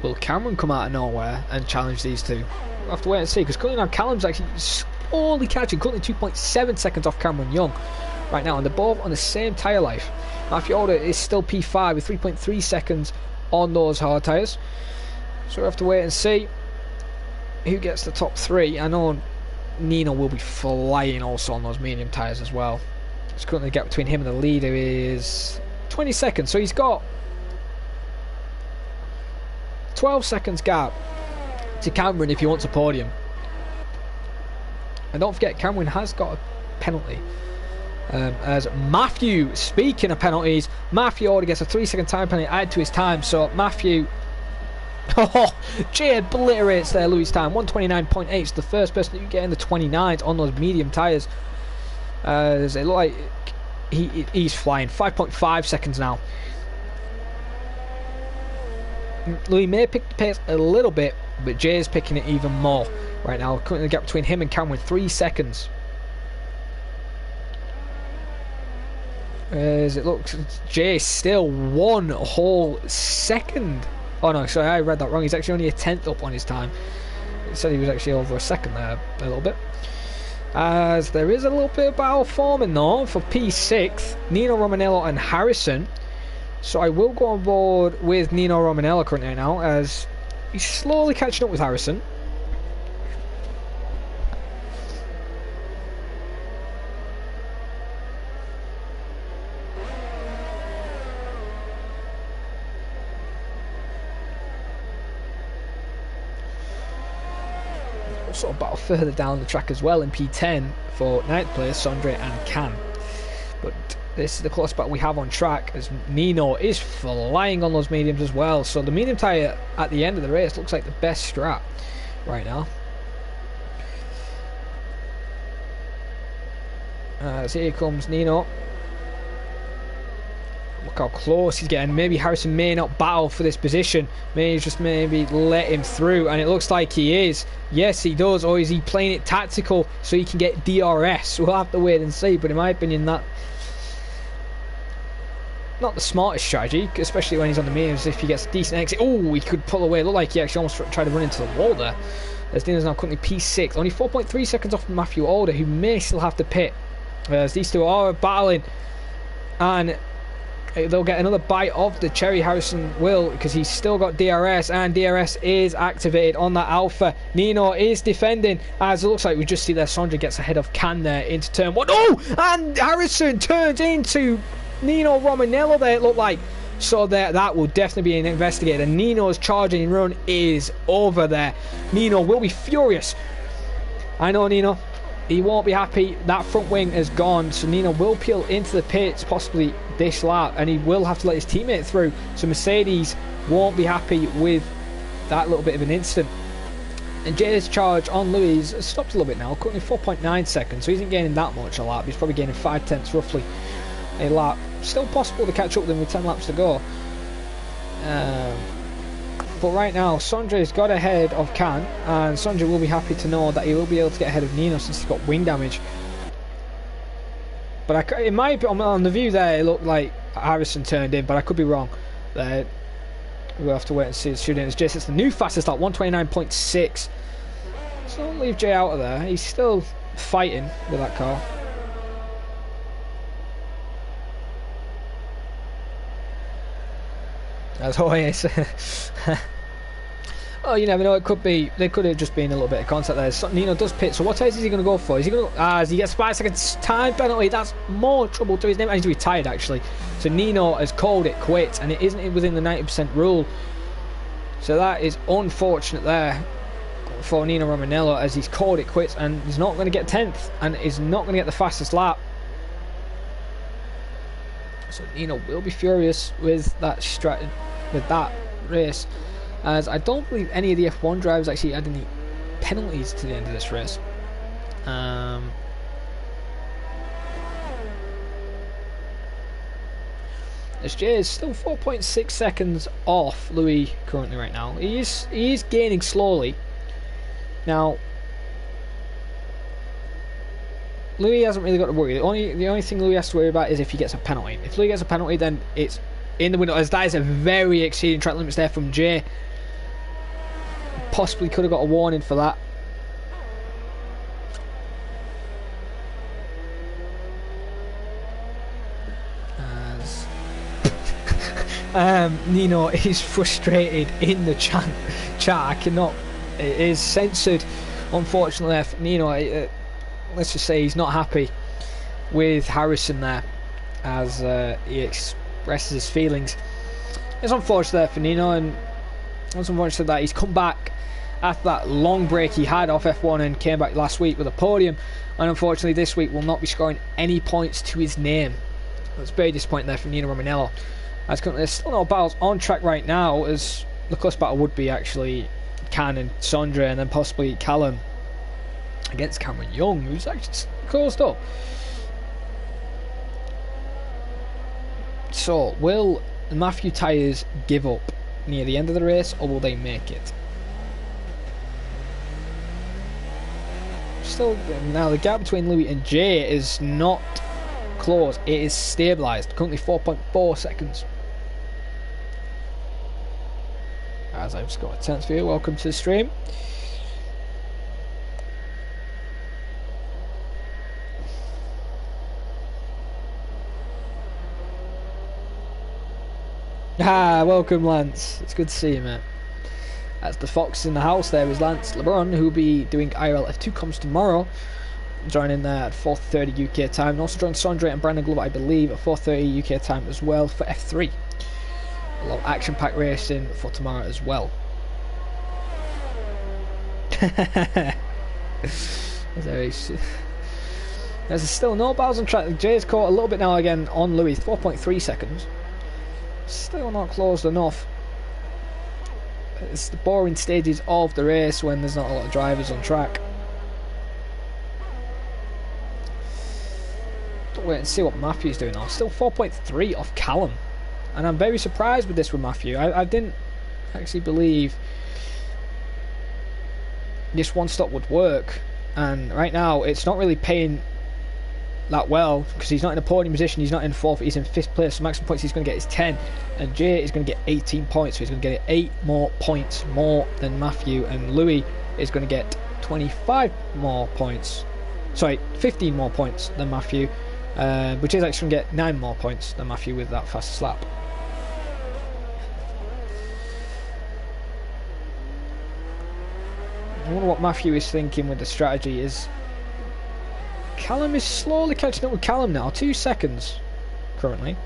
will Cameron come out of nowhere and challenge these two? We'll have to wait and see, because currently now Callum's actually slowly catching, currently 2.7 seconds off Cameron Young right now, and they're both on the same tyre life. Matthew Alder is still P5 with 3.3 seconds on those hard tyres, so we'll have to wait and see who gets the top 3. I know Nino will be flying also on those medium tyres as well. It's currently the gap between him and the leader is 20 seconds, so he's got 12 seconds gap to Cameron if he wants a podium. And don't forget, Cameron has got a penalty. As Matthew, speaking of penalties, Matthew already gets a 3-second time penalty added to his time. So Matthew, Jay obliterates there Louis' time, 129.8. It's the first person to get in the 29s on those medium tyres. As it look like he's flying, 5.5 seconds now. Louis may pick the pace a little bit, but Jay is picking it even more right now. Currently the gap between him and Cameron 3 seconds. As it looks, Jay still 1 whole second. Oh no, sorry, I read that wrong. He's actually only a 10th up on his time. It said he was actually over a second there a little bit. As there is a little bit of battle forming though for P6, Nino Romanello and Harrison. So I will go on board with Nino Romanello currently now, as he's slowly catching up with Harrison. Also a battle further down the track as well in P10 for 9th place, Sondre and Can. But this is the close battle we have on track, as Nino is flying on those mediums as well. So the medium tyre at the end of the race looks like the best strat right now. So here comes Nino. Look how close he's getting. Maybe Harrison may not battle for this position. Maybe just let him through, and it looks like he is. Yes, he does. Or is he playing it tactical so he can get DRS? We'll have to wait and see. But in my opinion, that not the smartest strategy, especially when he's on the mains. If he gets a decent exit, oh, he could pull away. Looked like he actually almost tried to run into the wall there. As Nino's now currently P6, only 4.3 seconds off from Matthew Alder, who may still have to pit. As these two are battling, and they'll get another bite of the cherry. Harrison will, because he's still got DRS, and DRS is activated on that Alpha. Nino is defending, as it looks like we just see there Sondre gets ahead of Can there into turn 1. Oh, and Harrison turns into Nino Romanello there, it looked like. So that will definitely be an investigator. Nino's charging run is over there. Nino will be furious. I know Nino, he won't be happy. That front wing is gone, so Nino will peel into the pits possibly this lap, and he will have to let his teammate through. So Mercedes won't be happy with that little bit of an incident. And Jay's charge on Louis has stopped a little bit now, currently 4.9 seconds, so he isn't gaining that much a lap. He's probably gaining 5/10 roughly a lap. Still possible to catch up with him with 10 laps to go. But right now, Sondre's got ahead of Can, and Sondre will be happy to know that he will be able to get ahead of Nino since he's got wing damage. But in my on the view there, it looked like Harrison turned in, but I could be wrong. We'll have to wait and see. Shooting as Jay sets the new fastest lap, 129.6. So don't leave Jay out of there. He's still fighting with that car. As always. Oh, you never know, it could be, there could have just been a little bit of contact there. So Nino does pit, so what tires is he going to go for? Is he going to, as he gets 5 seconds time penalty, that's more trouble to his name, and he's retired actually. So Nino has called it quits, and it isn't within the 90% rule. So that is unfortunate there for Nino Romanello, as he's called it quits, and he's not going to get 10th, and is not going to get the fastest lap. So Nino will be furious with that race, as I don't believe any of the F1 drivers actually had any penalties to the end of this race. SJ is still 4.6 seconds off Louis currently right now. He is gaining slowly. Now Louis hasn't really got to worry. The only thing Louis has to worry about is if he gets a penalty. If Louis gets a penalty, then it's in the window, as that is a very exceeding track limits there from Jay. Possibly could have got a warning for that. As Nino is frustrated in the chat. I cannot. It is censored, unfortunately. Nino, let's just say he's not happy with Harrison there, as he expresses his feelings. It's unfortunate there for Nino, and it's unfortunate that he's come back after that long break he had off F1 and came back last week with a podium, and unfortunately this week will not be scoring any points to his name. It's very disappointing there for Nino Romanello, as currently there's still no battles on track right now, as the close battle would be actually Can and Sondre, and then possibly Callum against Cameron Young, who's actually closed up. So will Matthew Tyres give up near the end of the race, or will they make it? Still, now the gap between Louis and Jay is not close, it is stabilised, currently 4.4 seconds. As I've just got a tenth for you, welcome to the stream. Welcome Lance, it's good to see you, mate. That's the Fox in the house. There is Lance LeBrun, who will be doing IRL F2 comms tomorrow, joining there at 4:30 UK time, and also join Sondre and Brandon Glover, I believe, at 4:30 UK time as well for F3. A lot of action-packed racing for tomorrow as well. There's still no battles on track. Jay's caught a little bit now again on Louis, 4.3 seconds. Still not closed enough. It's the boring stages of the race when there's not a lot of drivers on track. Don't wait and see what Matthew's doing now. Still 4.3 off Callum, and I'm very surprised with this with Matthew. I didn't actually believe this one stop would work, and right now it's not really paying that well, because he's not in a podium position, he's not in 4th, he's in 5th place, so maximum points he's going to get is 10, and Jay is going to get 18 points, so he's going to get 8 more points more than Matthew, and Louis is going to get 25 more points, sorry, 15 more points than Matthew, but Jay's actually going to get 9 more points than Matthew with that fastest lap. I wonder what Matthew is thinking with the strategy. Is Callum is slowly catching up with Callum now, 2 seconds currently.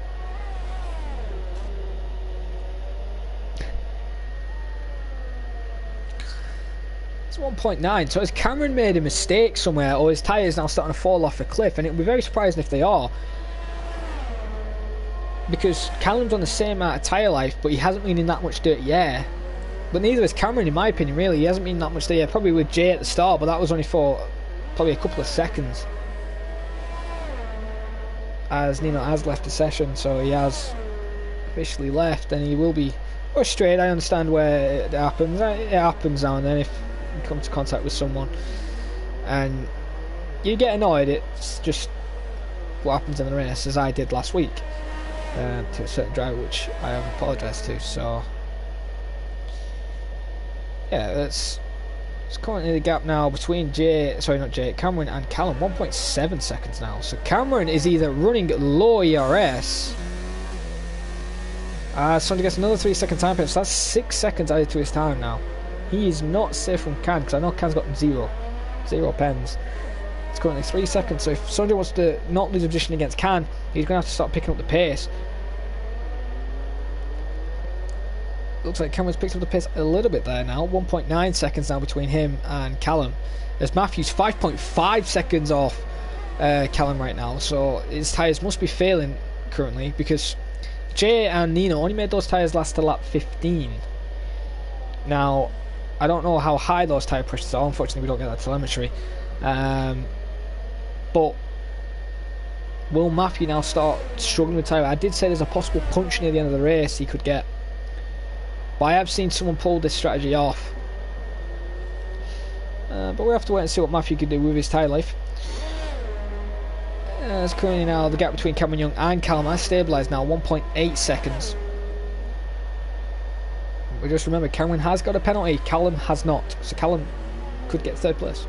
It's 1.9, so has Cameron made a mistake somewhere, or his tyres now starting to fall off a cliff? And it would be very surprising if they are, because Callum's on the same amount of tyre life, but he hasn't been in that much dirty air. But neither has Cameron, in my opinion, really. He hasn't been that much dirty air, probably with Jay at the start, but that was only for probably a couple of seconds, as Nino has left the session, so he has officially left, and he will be rushed straight. I understand where it happens. It happens now and then if you come to contact with someone and you get annoyed. It's just what happens in the race, as I did last week to a certain driver, which I have apologised to. So yeah, it's currently the gap now between Cameron and Callum, 1.7 seconds now. So Cameron is either running low ERS. Sondre gets another 3-second time penalty, so that's 6 seconds added to his time now. He is not safe from Can, because I know Can's got zero pens. It's currently 3 seconds, so if Sondre wants to not lose a position against Can, he's going to have to start picking up the pace. Looks like Cameron's picked up the pace a little bit there now. 1.9 seconds now between him and Callum. As Matthew's 5.5 seconds off Callum right now, so his tyres must be failing currently, because Jay and Nino only made those tyres last to lap 15. Now, I don't know how high those tyre pressures are. Unfortunately, we don't get that telemetry. But will Matthew now start struggling with tyre? I did say there's a possible punch near the end of the race he could get, but I have seen someone pull this strategy off. But we'll have to wait and see what Matthew can do with his tyre life. It's currently now the gap between Cameron Young and Callum has stabilised now, 1.8 seconds. But just remember, Cameron has got a penalty, Callum has not, so Callum could get 3rd place.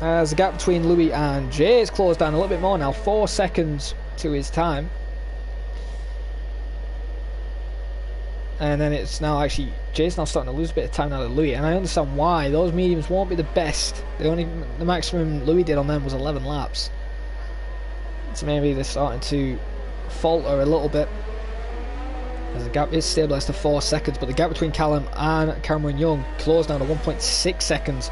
As the gap between Louis and Jay is closed down a little bit more now, 4 seconds to his time. And then it's now actually, Jay's now starting to lose a bit of time now to Louis, and I understand why. Those mediums won't be the best. The maximum Louis did on them was 11 laps. So maybe they're starting to falter a little bit, as the gap is stabilised to 4 seconds, but the gap between Callum and Cameron Young closed down to 1.6 seconds.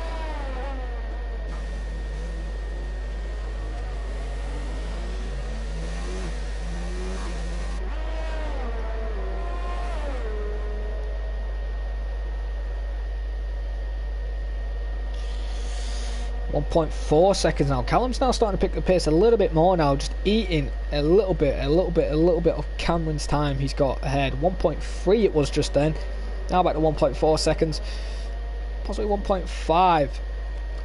.4 seconds now. Callum's now starting to pick the pace a little bit more now, just eating a little bit of Cameron's time he's got ahead. 1.3 it was just then, now back to 1.4 seconds, possibly 1.5.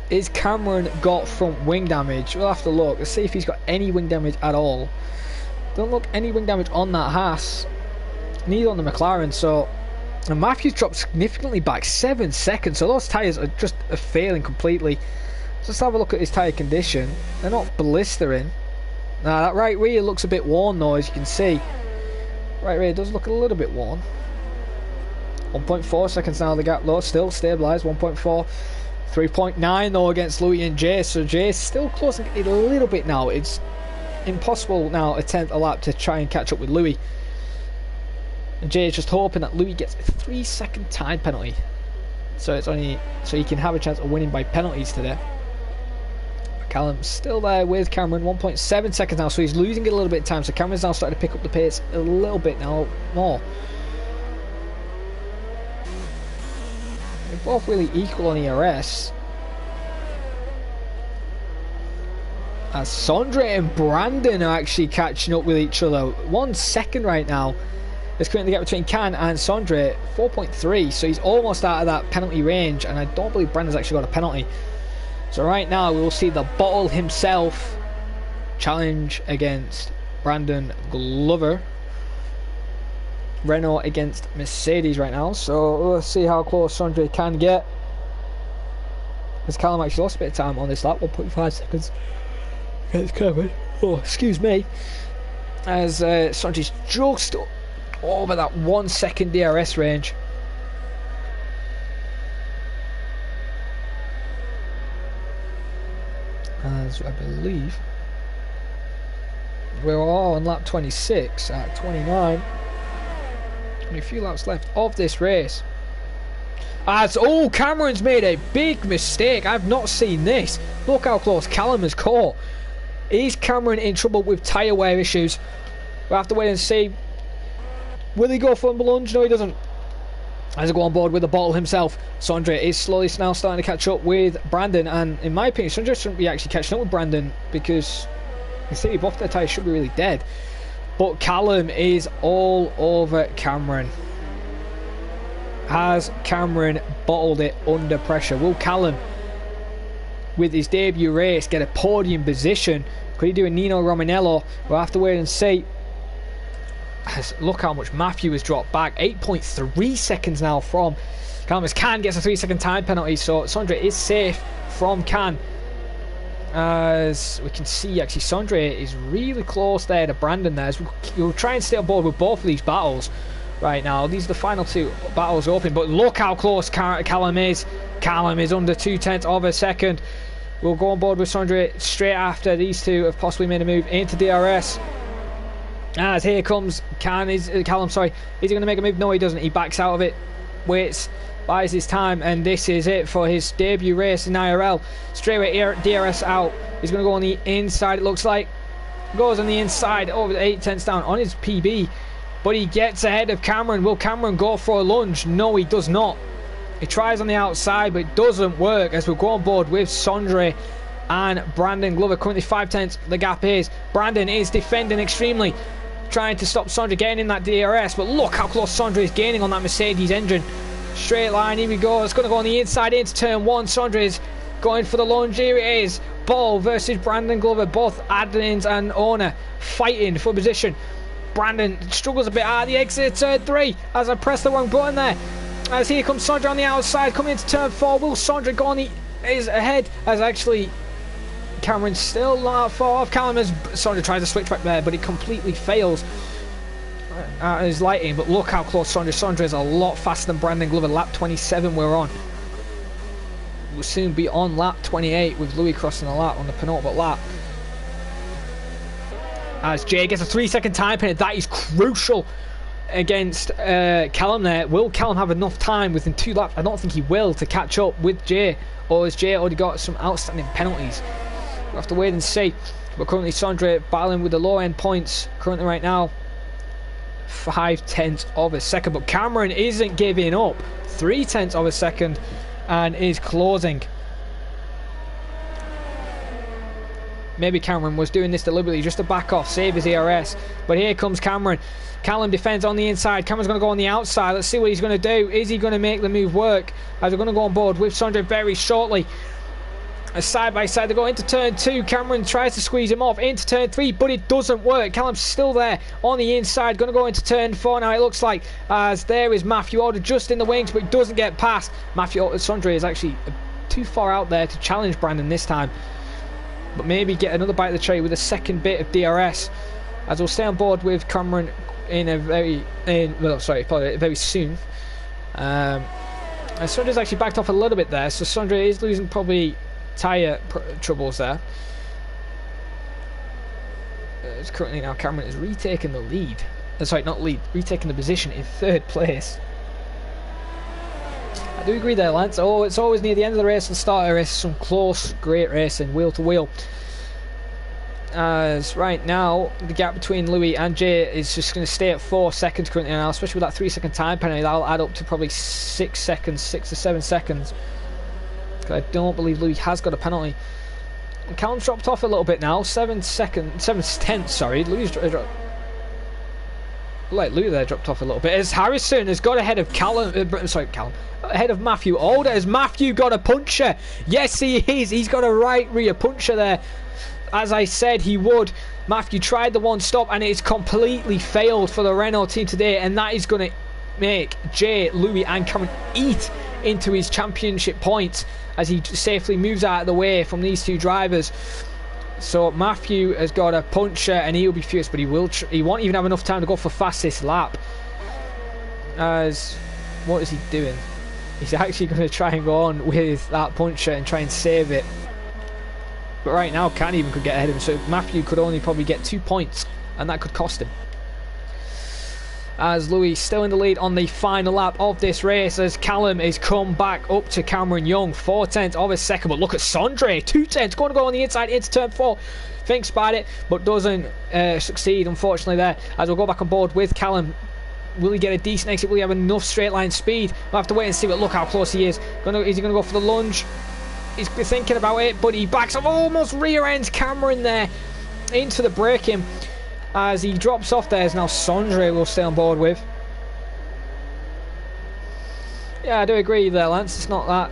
Is Cameron got front wing damage? We'll have to look. Let's see if he's got any wing damage at all. Don't look any wing damage on that Haas, neither on the McLaren. So, and Matthews dropped significantly back, 7 seconds, so those tyres are just failing completely. Let's have a look at his tyre condition. They're not blistering. Now that right rear looks a bit worn though, as you can see. Right rear does look a little bit worn. 1.4 seconds now, the gap low, still stabilised, 1.4. 3.9 though against Louis and Jay, so Jay's still closing it a little bit now. It's impossible now, a 10th a lap to try and catch up with Louis. And Jay is just hoping that Louis gets a 3-second time penalty. So it's only so he can have a chance of winning by penalties today. Callum's still there with Cameron, 1.7 seconds now, so he's losing a little bit of time, so Cameron's now starting to pick up the pace a little bit now more. They're both really equal on ERS. As Sondre and Brandon are actually catching up with each other. 1 second right now There's currently the gap between Can and Sondre, 4.3, so he's almost out of that penalty range, and I don't believe Brandon's actually got a penalty. So right now we will see the bottle himself challenge against Brandon Glover. Renault against Mercedes right now, so let's see how close Sondre can get. As Callum actually lost a bit of time on this lap, 1.5 seconds. It's Cameron. Oh, excuse me. As Sondre's just over that 1 second DRS range. As I believe we're all on lap 26 at 29. Only a few laps left of this race. As Cameron's made a big mistake. I've not seen this. Look how close Callum has caught. Is Cameron in trouble with tyre wear issues? We'll have to wait and see. Will he go for a lunge? No, he doesn't. As I go on board with the bottle himself, Sondre is slowly now starting to catch up with Brandon, and in my opinion, Sondre shouldn't be actually catching up with Brandon because the city both their tyres should be really dead. But Callum is all over Cameron. Has Cameron bottled it under pressure? Will Callum, with his debut race, get a podium position? Could he do a Nino Romanello? We'll have to wait and see. Look how much Matthew has dropped back. 8.3 seconds now from Callum. As Can gets a 3-second time penalty, so Sondre is safe from Can. As we can see, actually, Sondre is really close there to Brandon there. As we'll try and stay on board with both of these battles right now. These are the final two battles open, but look how close Callum is. Callum is under 0.2 of a second. We'll go on board with Sondre straight after these two have possibly made a move into DRS. As here comes Callum, sorry. Is he going to make a move? No, he doesn't. He backs out of it, waits, buys his time, and this is it for his debut race in IRL. Straight away DRS out. He's going to go on the inside, it looks like. Goes on the inside, over the 0.8 down on his PB, but he gets ahead of Cameron. Will Cameron go for a lunge? No, he does not. He tries on the outside, but it doesn't work, as we'll go on board with Sondre and Brandon Glover. Currently 0.5 the gap is. Brandon is defending extremely, trying to stop Sondre getting in that DRS, but look how close Sondre is gaining on that Mercedes engine. Straight line, here we go. It's going to go on the inside into turn one. Sondre is going for the lunge. Here it is. Ball versus Brandon Glover. Both admins and owner fighting for position. Brandon struggles a bit out of the exit turn 3 as I press the wrong button there. As here comes Sondre on the outside, coming into turn 4. Will Sondre go on the... is ahead, as actually Cameron's still not far off. Sondre tries to switch back there, but it completely fails at his lighting. But look how close Sondre is a lot faster than Brandon Glover. Lap 27 we're on. We'll soon be on lap 28 with Louis crossing the lap on the penultimate lap. As Jay gets a 3-second time penalty, that is crucial against Callum there. Will Callum have enough time within 2 laps? I don't think he will, to catch up with Jay, or has Jay already got some outstanding penalties? We'll have to wait and see. But currently Sondre battling with the low end points currently right now, 0.5 of a second, but Cameron isn't giving up. 0.3 of a second and is closing. Maybe Cameron was doing this deliberately just to back off, save his ERS. But here comes Cameron. Callum defends on the inside. Cameron's going to go on the outside. Let's see what he's going to do. Is he going to make the move work? As we're going to go on board with Sondre very shortly. Side by side, they go into turn 2. Cameron tries to squeeze him off into turn 3, but it doesn't work. Callum's still there on the inside. Going to go into turn 4 now, it looks like. As there is Matthew Alder just in the wings, but it doesn't get past. Sondre is actually too far out there to challenge Brandon this time. But maybe get another bite of the cherry with a second bit of DRS. As we'll stay on board with Cameron in a very soon. And Sondre's actually backed off a little bit there, so Sondre is losing probably tyre troubles there. It's currently now Cameron is retaking the lead. Sorry, not lead, retaking the position in 3rd place. I do agree there, Lance. Oh, it's always near the end of the race and start of the race. Some close, great racing, wheel to wheel. As right now, the gap between Louis and Jay is just going to stay at 4 seconds currently now, especially with that 3-second time penalty. That'll add up to probably 6 seconds, 6 to 7 seconds. I don't believe Louis has got a penalty. And Callum's dropped off a little bit now. 7 tenths, sorry. Louis dropped. like Louis there dropped off a little bit as Harrison has got ahead of ahead of Matthew Alder. Has Matthew got a puncher? Yes, he is. He's got a right rear puncher there, as I said he would. Matthew tried the one stop and it's completely failed for the Renault team today, and that is going to make Jay, Louis and Cameron eat into his championship points as he safely moves out of the way from these two drivers. So Matthew has got a puncher and he'll be furious, but he won't even have enough time to go for fastest lap. As what is he doing? He's actually going to try and go on with that puncher and try and save it, but right now can't even could get ahead of him. So Matthew could only probably get 2 points, and that could cost him. As Louis still in the lead on the final lap of this race, as Callum has come back up to Cameron Young, 4/10 of a second. But look at Sondre, 2/10, going to go on the inside into turn 4. Thinks about it, but doesn't succeed, unfortunately, there. As we'll go back on board with Callum. Will he get a decent exit? Will he have enough straight line speed? We'll have to wait and see, but look how close he is. Is he going to go for the lunge? He's thinking about it, but he backs up, almost rear ends Cameron there into the braking. As he drops off there, is now Sondre will stay on board with. Yeah, I do agree there, Lance. It's not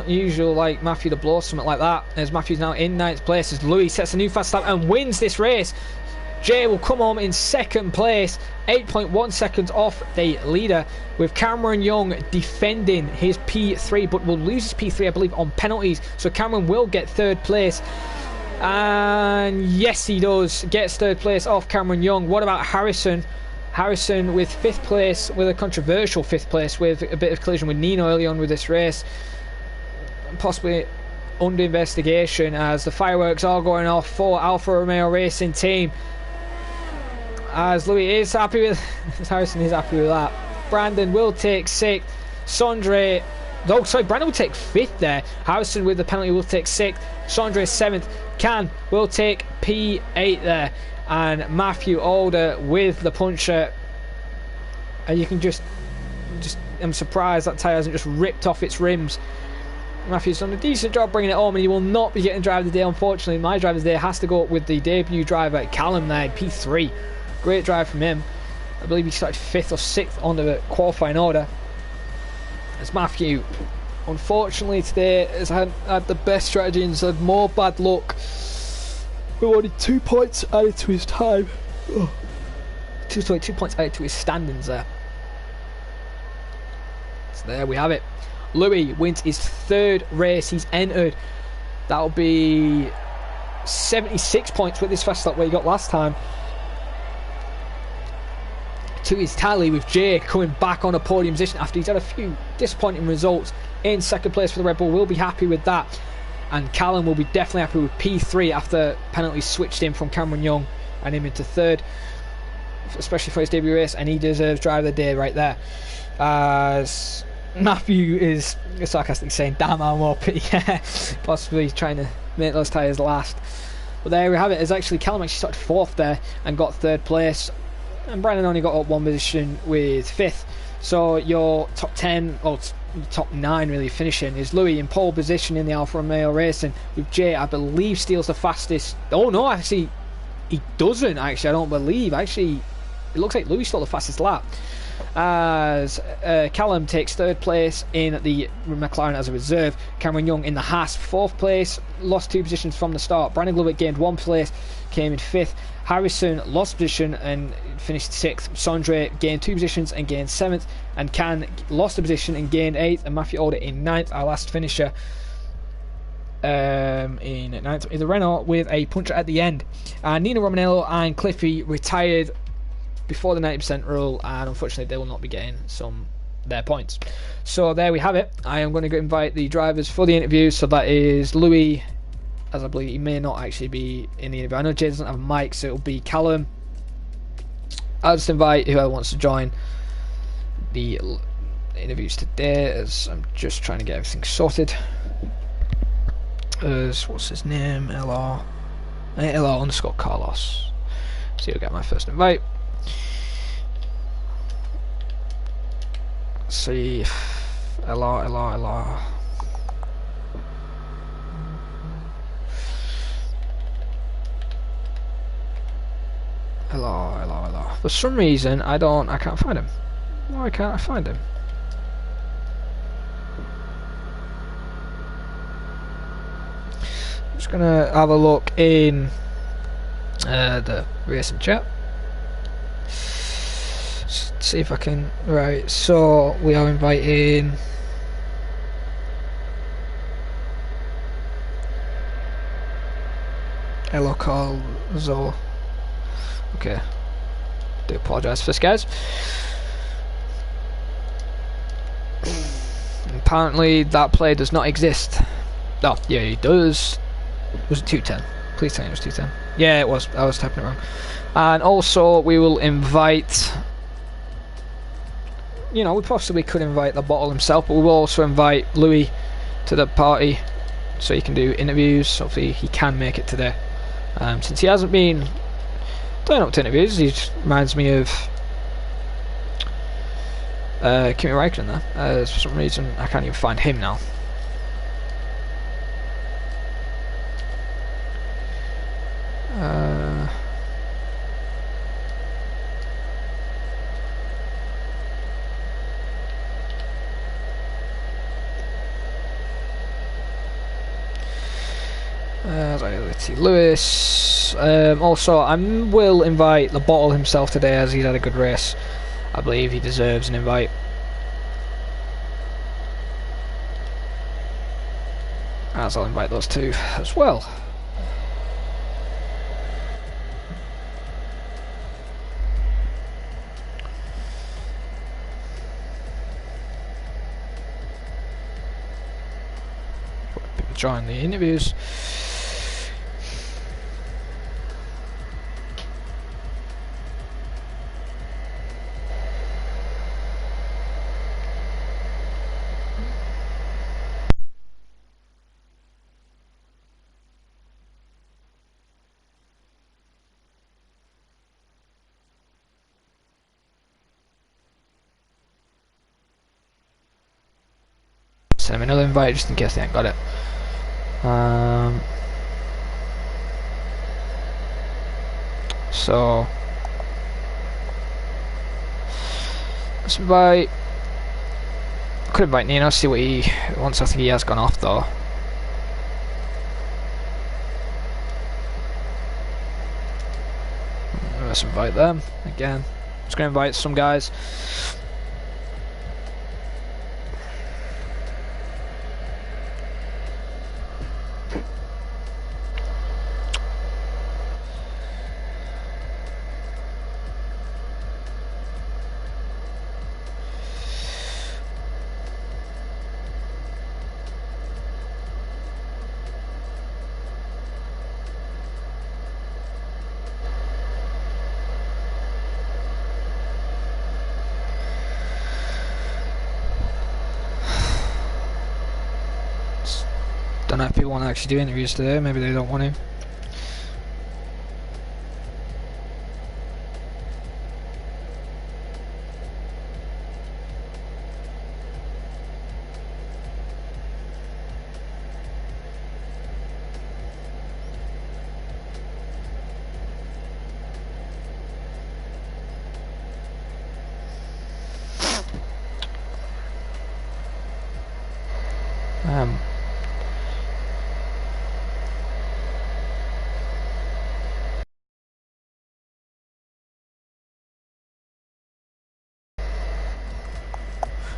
usual like Matthew to blow something like that. As Matthew's now in 9th place as Louis sets a new fast lap and wins this race. Jay will come home in 2nd place, 8.1 seconds off the leader, with Cameron Young defending his P3, but will lose his P3, I believe, on penalties. So Cameron will get 3rd place. And yes, he does. Gets 3rd place off Cameron Young. What about Harrison? Harrison with 5th place, with a controversial 5th place, with a bit of collision with Nino early on with this race. Possibly under investigation as the fireworks are going off for Alfa Romeo Racing Team. As Louis is happy with Harrison is happy with that. Brandon will take 6th. Sondre, oh sorry, Brandon will take 5th there. Harrison with the penalty will take 6th. Sondre 7th. Can will take P8 there. And Matthew Alder with the puncher. And you can just I'm surprised that tyre hasn't just ripped off its rims. Matthew's done a decent job bringing it home, and he will not be getting driver of the day, unfortunately. My driver of the day has to go with the debut driver, Callum there, P3. Great drive from him. I believe he started 5th or 6th on the qualifying order. As Matthew, unfortunately today, has had the best strategy and has had more bad luck. We wanted 2 points added to his time. 2 points added to his standings there. So there we have it. Louis wins his 3rd race he's entered. That'll be 76 points with this fast lap where he got last time. To his tally, with Jay coming back on a podium position after he's had a few disappointing results in 2nd place for the Red Bull. We'll be happy with that. And Callum will be definitely happy with P3 after penalties switched in from Cameron Young and him into 3rd, especially for his debut race, and he deserves driver of the day right there. As Matthew is sarcastically saying, damn, I'm up. Possibly trying to make those tyres last. But there we have it. As actually Callum actually started 4th there and got 3rd place. And Brandon only got up 1 position with 5th. So your top 10, or top 9 really finishing, is Louis in pole position in the Alfa Romeo Racing, with Jay, I believe, steals the fastest. Oh no, actually he doesn't. Actually, I don't believe. Actually, it looks like Louis stole the fastest lap. As Callum takes 3rd place in the McLaren as a reserve. Cameron Young in the Haas 4th place, lost 2 positions from the start. Brandon Glover gained 1 place, came in 5th. Harrison lost position and finished 6th. Sondre gained 2 positions and gained 7th. And Can lost a position and gained 8th. And Matthew Alder in 9th, our last finisher in 9th in the Renault with a puncher at the end. Nino Romanello and Cliffy retired before the 90% rule, and unfortunately they will not be getting their points. So there we have it. I am going to invite the drivers for the interview. So that is Louis, as I believe he may not actually be in the interview. I know Jay doesn't have a mic, so it'll be Callum. I'll just invite whoever wants to join the interviews today, as I'm just trying to get everything sorted. As what's his name? LR_Carlos. So you'll get my first invite. See if LR. Hello, hello, hello. For some reason, I can't find him. Why can't I find him? I'm just gonna have a look in the racing chat. See if I can. Right, so we are inviting. Hello, Carl Zo. Okay. Do apologise for this, guys. Apparently, that player does not exist. Oh, yeah, he does. Was it 210? Please tell me it was 210. Yeah, it was. I was typing it wrong. And also, we will invite. You know, we possibly could invite the bottle himself, but we will also invite Louis to the party so he can do interviews. Hopefully, he can make it today. Since he hasn't been turning up to interviews, he reminds me of Kimi Räikkönen there. For some reason, I can't even find him now. Let's see, Lewis. Also, I will invite the bottle himself today, as he's had a good race. I believe he deserves an invite. As I'll invite those two as well. People join the interviews. Send him another invite just in case they ain't got it. So let's invite. I could invite Nino, see what he wants. I think he has gone off though. Let's invite them again. Just gonna invite some guys. Don't know if people want to actually do interviews today, maybe they don't want to.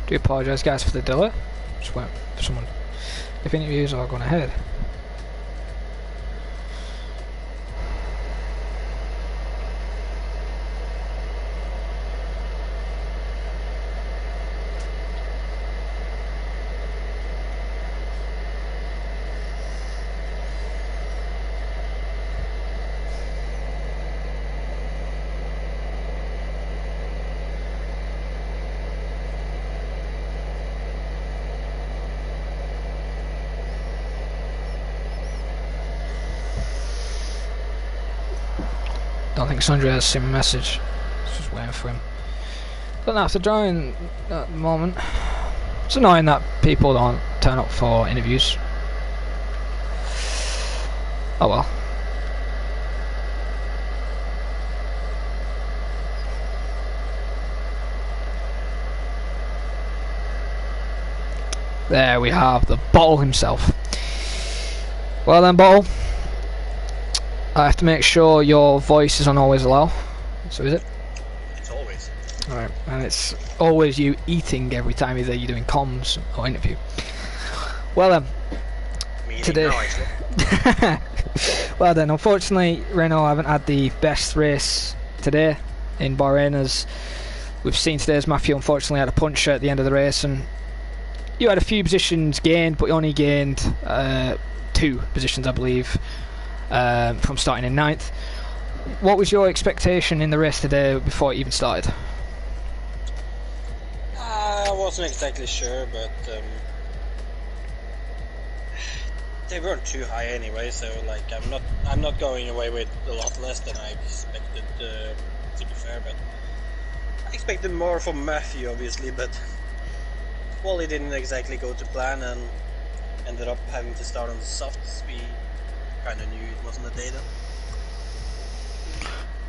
Do apologise, guys, for the delay. Just wait for someone. If interviews are going ahead. Don't think Sondre has seen a message. Just waiting for him. Don't have to join at the moment. It's annoying that people don't turn up for interviews. Oh well. There we have the Bottle himself. Well then, Bottle, I have to make sure your voice is on always allow. So is it? It's always. Alright, and it's always you eating every time either you're doing comms or interview. Well then, today. Well then, unfortunately, Renault haven't had the best race today in Bahrain, as we've seen today, as Matthew unfortunately had a puncture at the end of the race, and you had a few positions gained, but you only gained 2 positions, I believe, from starting in 9th. What was your expectation in the race today before it even started? I wasn't exactly sure, but they weren't too high anyway, so like I'm not going away with a lot less than I expected, to be fair, but I expected more from Matthew obviously, but quali didn't exactly go to plan and ended up having to start on the softs. We kind of knew it wasn't a day then.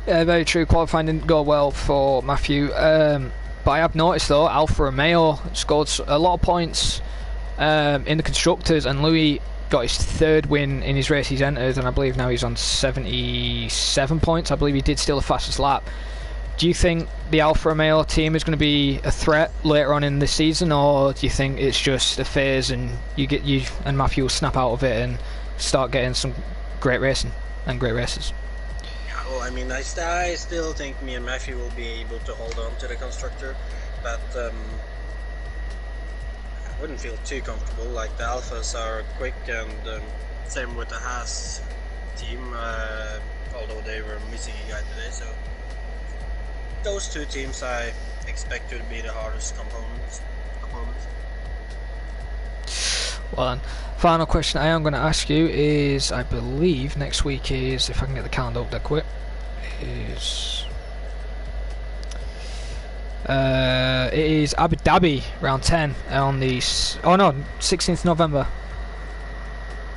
Yeah, very true. Qualifying didn't go well for Matthew, but I have noticed though Alfa Romeo scored a lot of points in the constructors, and Louis got his 3rd win in his race he's entered, and I believe now he's on 77 points. I believe he did steal the fastest lap. Do you think the Alfa Romeo team is going to be a threat later on in the season, or do you think it's just a phase and you and Matthew will snap out of it and start getting some great racing and great races? Well, I mean, I still think me and Matthew will be able to hold on to the constructor, but I wouldn't feel too comfortable. Like the Alphas are quick, and same with the Haas team, although they were missing a guy today, so those 2 teams I expect to be the hardest components. Well then, final question I am going to ask you is, I believe next week is, if I can get the calendar up there quick, is it is Abu Dhabi round 10 on the 16th November.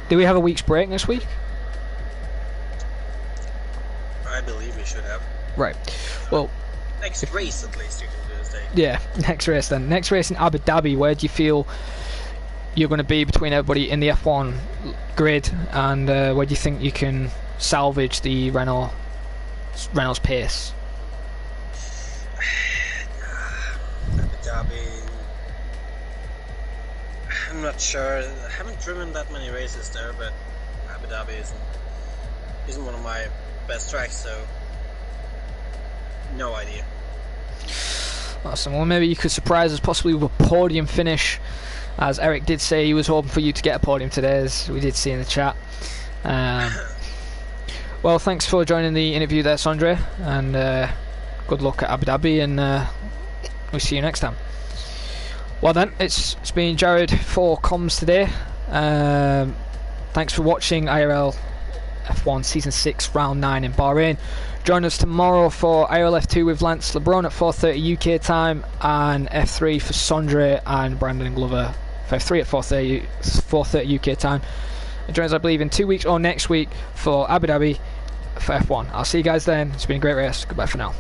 Do we have a week's break next week? I believe we should have. Right. Well, next race at least you can do this day. Yeah, next race then. Next race in Abu Dhabi, where do you feel you're going to be between everybody in the F1 grid, and where do you think you can salvage the Renault's pace? Abu Dhabi, I'm not sure. I haven't driven that many races there, but Abu Dhabi isn't one of my best tracks, so no idea. Awesome. Well, maybe you could surprise us possibly with a podium finish, as Eric did say he was hoping for you to get a podium today, as we did see in the chat. Well, thanks for joining the interview there, Sondre, and good luck at Abu Dhabi, and we'll see you next time. Well then, it's been Jared for comms today. Thanks for watching IRL F1 Season 6 Round 9 in Bahrain. Join us tomorrow for IRL F2 with Lance LeBrun at 4:30 UK time, and F3 for Sondre and Brandon Glover for F3 at 4:30 UK time. And join us, I believe, in 2 weeks or next week for Abu Dhabi for F1. I'll see you guys then. It's been a great race. Goodbye for now.